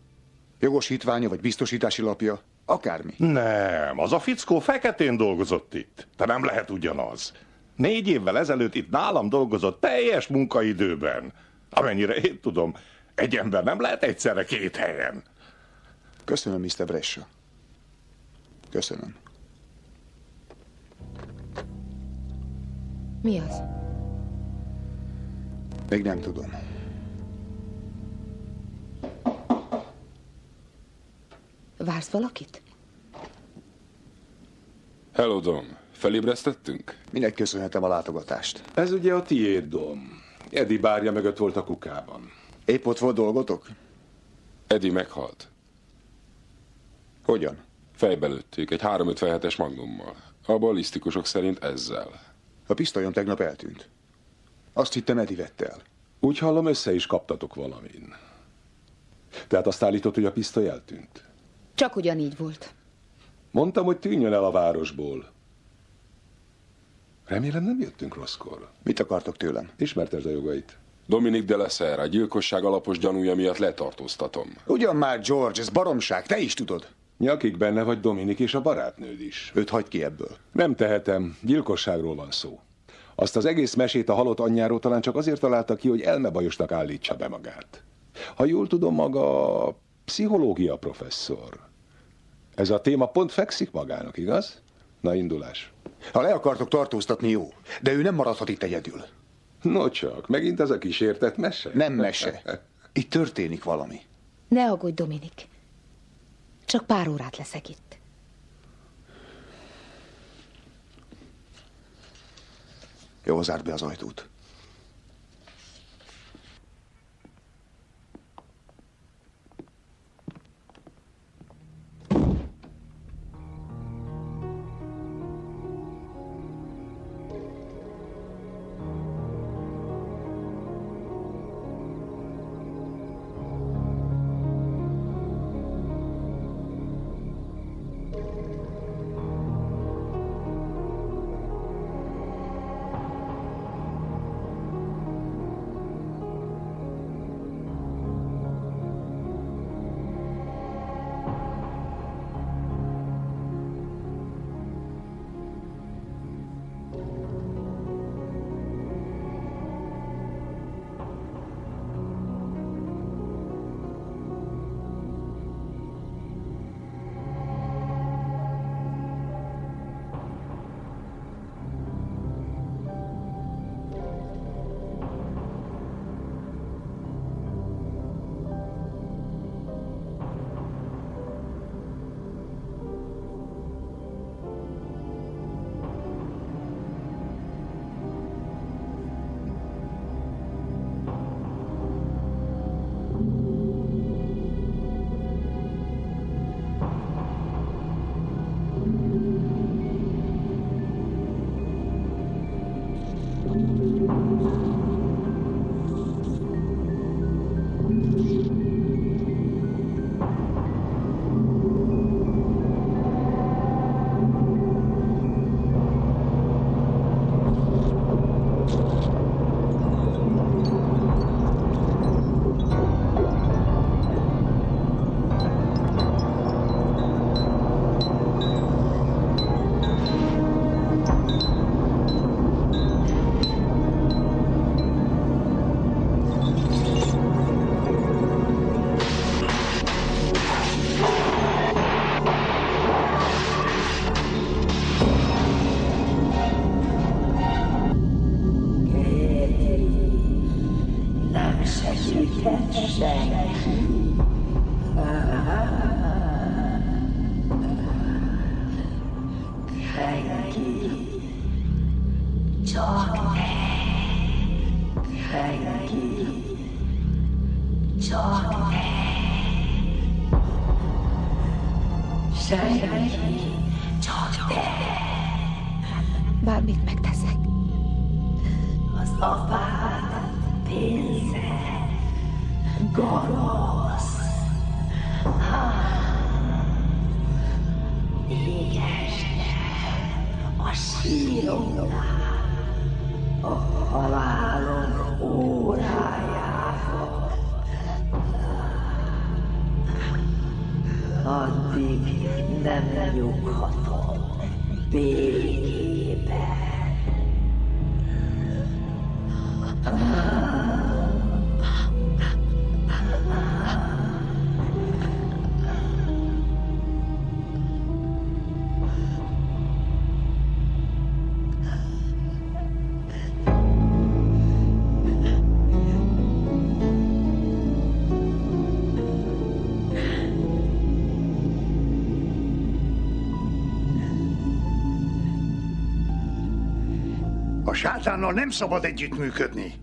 Jogosítványa vagy biztosítási lapja? Akármi. Nem, az a fickó feketén dolgozott itt. De nem lehet ugyanaz. 4 évvel ezelőtt itt nálam dolgozott teljes munkaidőben. Amennyire én tudom, egy ember nem lehet egyszerre 2 helyen. Köszönöm, Mr. Brescia. Köszönöm. Mi az? Még nem tudom. Vársz valakit? Hello, Dom. Felébresztettünk? Minek köszönhetem a látogatást? Ez ugye a tiéd, Dom. Eddie bárja mögött volt a kukában. Épp ott volt dolgotok? Eddie meghalt. Hogyan? Fejbe lőtték egy 357-es magnummal. A balisztikusok szerint ezzel. A pisztolyom tegnap eltűnt. Azt hittem, Eddie vette el. Úgy hallom, össze is kaptatok valamin. Tehát azt állítod, hogy a pisztoly eltűnt? Csak ugyanígy volt. Mondtam, hogy tűnjön el a városból. Remélem nem jöttünk rosszkor. Mit akartok tőlem? Ismerted a jogait. Dominic de la Sera, gyilkosság alapos gyanúja miatt letartóztatom. Ugyan már, George, ez baromság, te is tudod. Nyakig benne vagy Dominik és a barátnőd is. Őt hagyd ki ebből. Nem tehetem, gyilkosságról van szó. Azt az egész mesét a halott anyjáról talán csak azért találta ki, hogy elmebajosnak állítsa be magát. Ha jól tudom, maga pszichológia professzor. Ez a téma pont fekszik magának, igaz? Na, indulás. Ha le akartok tartóztatni, jó, de ő nem maradhat itt egyedül. No csak, megint ez a kísértett mese? Nem mese. Itt történik valami. Ne aggódj, Dominik. Csak pár órát leszek itt. Jó, zárd be az ajtót. senki, csak te. Bármit megteszek. Az apád pénze, gonosz. Égesd a sírónál, a halálom órájában. Addig nem nyughatom békében. A sátánnal nem szabad együttműködni.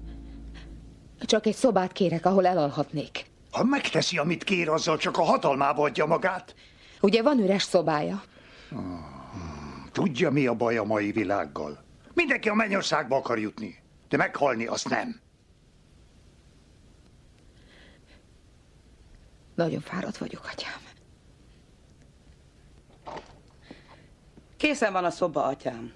Csak egy szobát kérek, ahol elalhatnék. Ha megteszi, amit kér, azzal csak a hatalmába adja magát. Ugye van üres szobája? Tudja, mi a baj a mai világgal? Mindenki a mennyországba akar jutni, de meghalni azt nem. Nagyon fáradt vagyok, atyám. Készen van a szoba, atyám.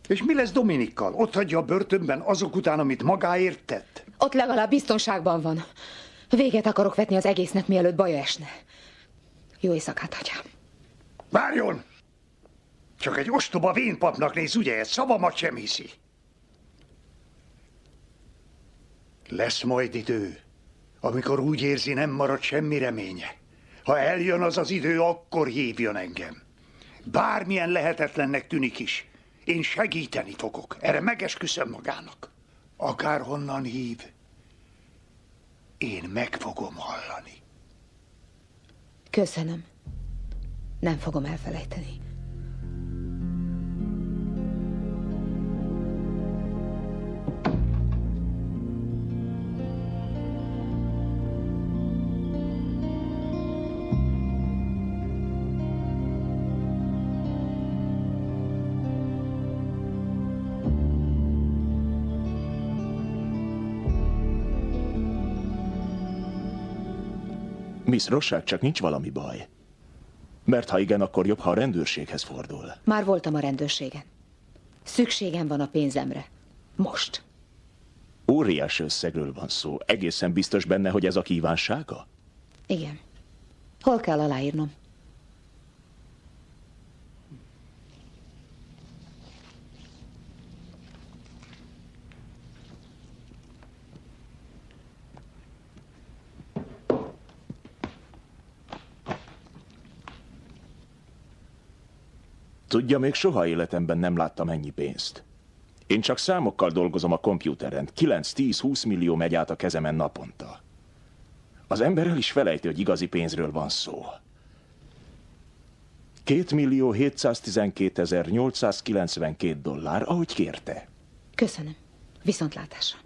És mi lesz Dominikkal? Ott hagyja a börtönben azok után, amit magáért tett? Ott legalább biztonságban van. Véget akarok vetni az egésznek, mielőtt baja esne. Jó éjszakát, atyám. Várjon! Csak egy ostoba vénpapnak néz, ugye, ez szavamat sem hiszi. Lesz majd idő, amikor úgy érzi, nem marad semmi reménye. Ha eljön az az idő, akkor hívjon engem. Bármilyen lehetetlennek tűnik is. Én segíteni fogok. Erre megesküszöm magának. Akárhonnan hív, én meg fogom hallani. Köszönöm. Nem fogom elfelejteni. Miss Rossák, csak nincs valami baj. Mert ha igen, akkor jobb, ha a rendőrséghez fordul. Már voltam a rendőrségen. Szükségem van a pénzemre. Most. Óriás összegről van szó. Egészen biztos benne, hogy ez a kívánsága? Igen. Hol kell aláírnom? Tudja, még soha életemben nem láttam ennyi pénzt. Én csak számokkal dolgozom a kompjúteren. 9-10-20 millió megy át a kezemen naponta. Az ember el is felejti, hogy igazi pénzről van szó. 2.712.892 dollár, ahogy kérte. Köszönöm. Viszontlátásra.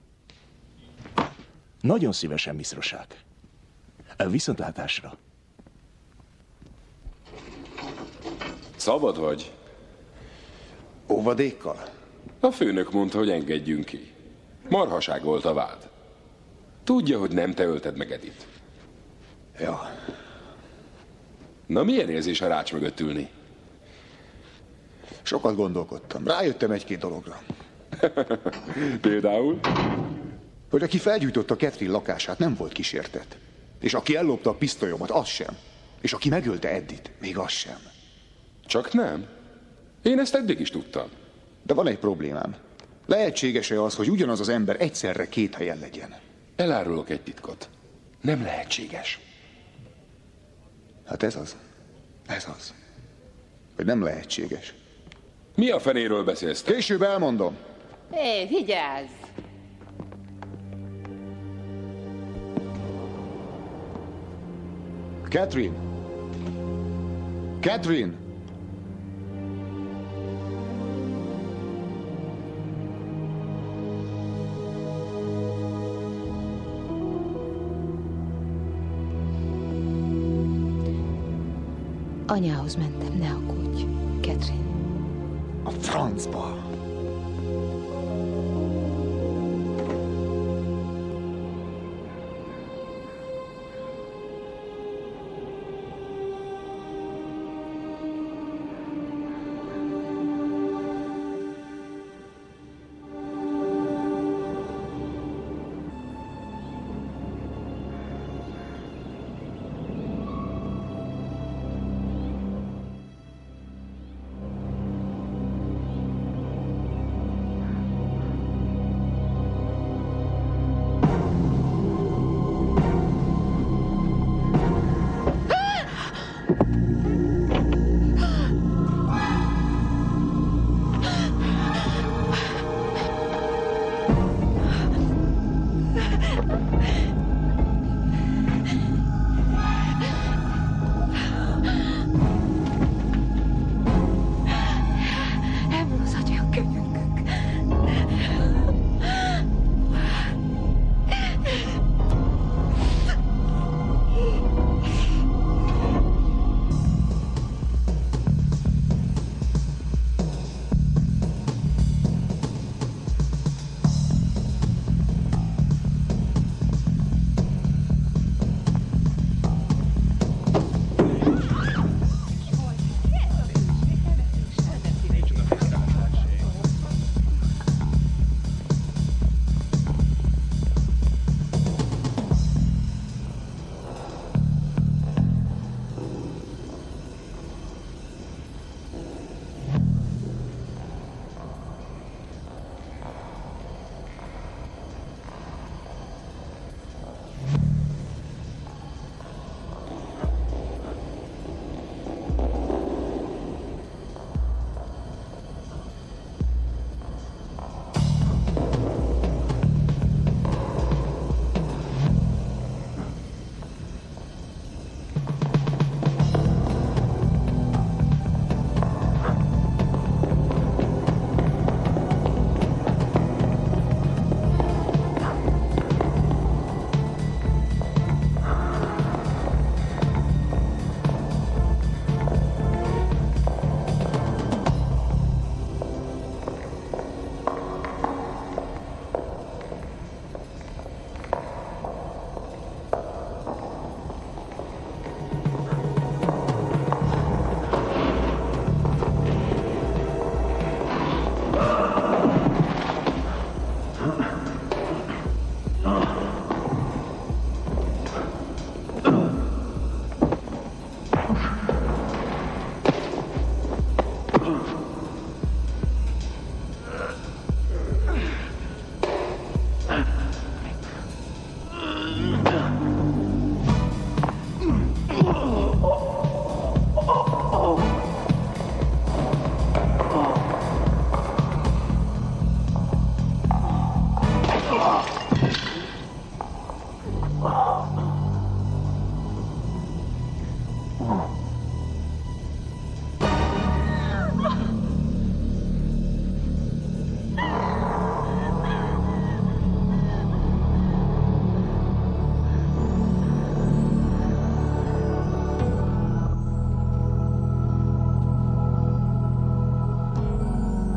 Nagyon szívesen, Miss Rossák. Viszontlátásra. Szabad vagy? Óvadékkal? A főnök mondta, hogy engedjünk ki. Marhaság volt a vád. Tudja, hogy nem te ölted meg Edit. Ja. Na, milyen érzés a rács mögött ülni? Sokat gondolkodtam. Rájöttem egy-két dologra. Például? Hogy aki felgyújtotta Catherine lakását, nem volt kísértet. És aki ellopta a pisztolyomat, az sem. És aki megölte Eddit, még az sem. Csak nem. Én ezt eddig is tudtam. De van egy problémám. Lehetséges-e az, hogy ugyanaz az ember egyszerre két helyen legyen? Elárulok egy titkot. Nem lehetséges. Hát ez az. Ez az. Hogy nem lehetséges. Mi a fenéről beszélsz? Később elmondom. Hé, vigyázz! Catherine! Catherine! Anyához mentem, ne aggódj, Catherine. A francba.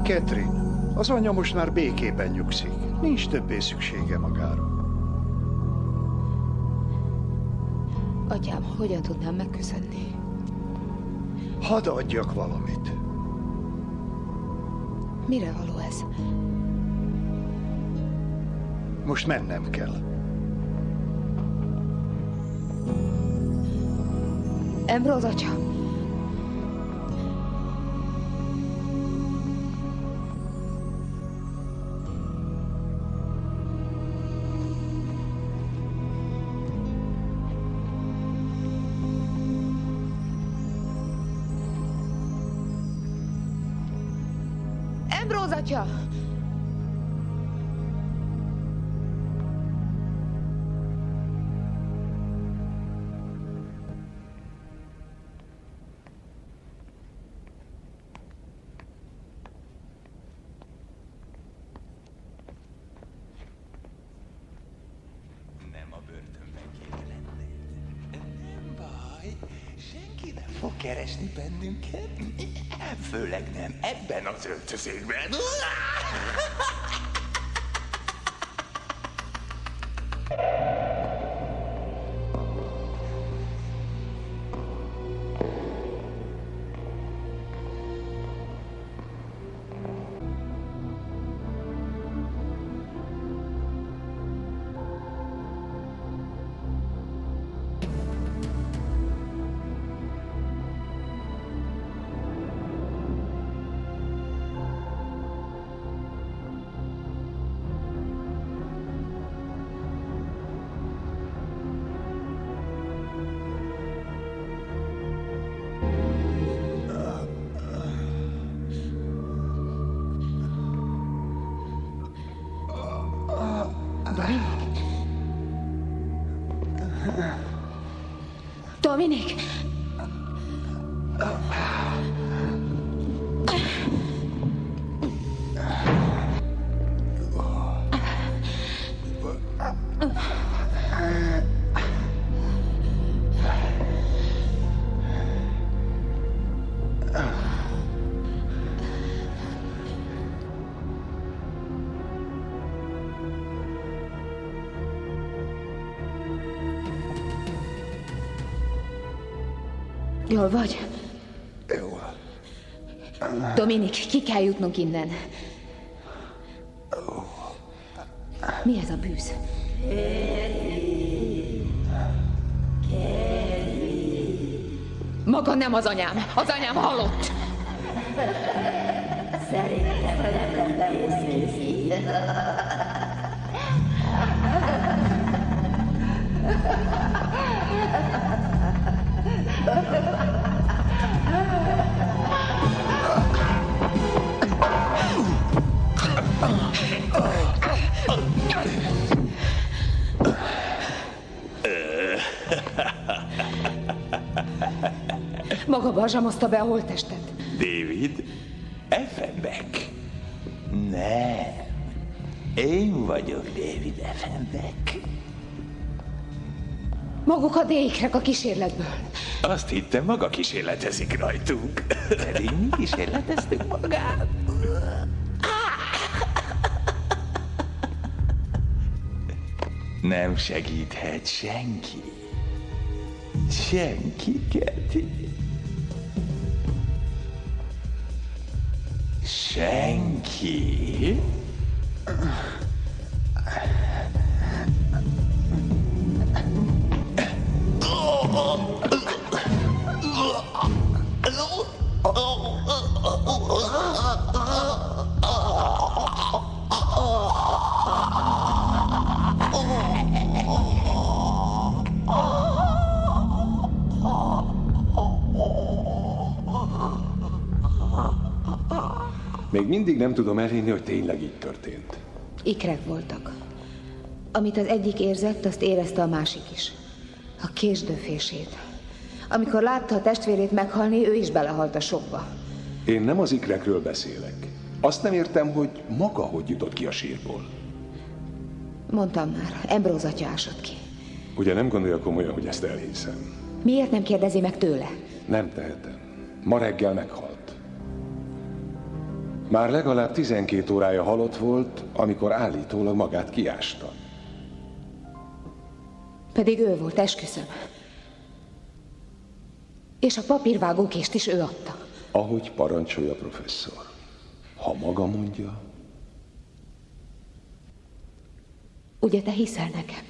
Catherine, az anyja most már békében nyugszik. Nincs többé szüksége magára. Atyám, hogyan tudnám megköszönni? Hadd adjak valamit. Mire való ez? Most mennem kell. Ambrose atya! Ambrose atya! Nem a börtönben kéne lennéd. Nem baj, senki nem fog keresni bennünket? Főleg nem ebben az öltözékben. Dominik! Jól vagy? Jó. Dominik, ki kell jutnunk innen. Mi ez a bűz? Maga nem az anyám. Az anyám halott. Szerintem nem készít. Maga balzsamozta be a holttestet. David? Effenbeck? Nem. Én vagyok David Effenbeck. Maguk a D-ikrek a kísérletből. Azt hittem, maga kísérletezik rajtunk. Pedig mi kísérleteztünk magát. Nem segíthet senki. Senki, Kathy. Senki. Még mindig nem tudom elhinni, hogy tényleg így történt. Ikrek voltak. Amit az egyik érzett, azt érezte a másik is. A késdőfését. Amikor látta a testvérét meghalni, ő is belehalt a sokba. Én nem az ikrekről beszélek. Azt nem értem, hogy maga hogy jutott ki a sírból. Mondtam már, Ambrose atya ásott ki. Ugye nem gondolja komolyan, hogy ezt elhiszem? Miért nem kérdezi meg tőle? Nem tehetem. Ma reggel meghalt. Már legalább 12 órája halott volt, amikor állítólag magát kiásta. Pedig ő volt, esküszöm. És a papírvágókést is ő adta. Ahogy parancsolja, professzor. Ha maga mondja. Ugye te hiszel nekem?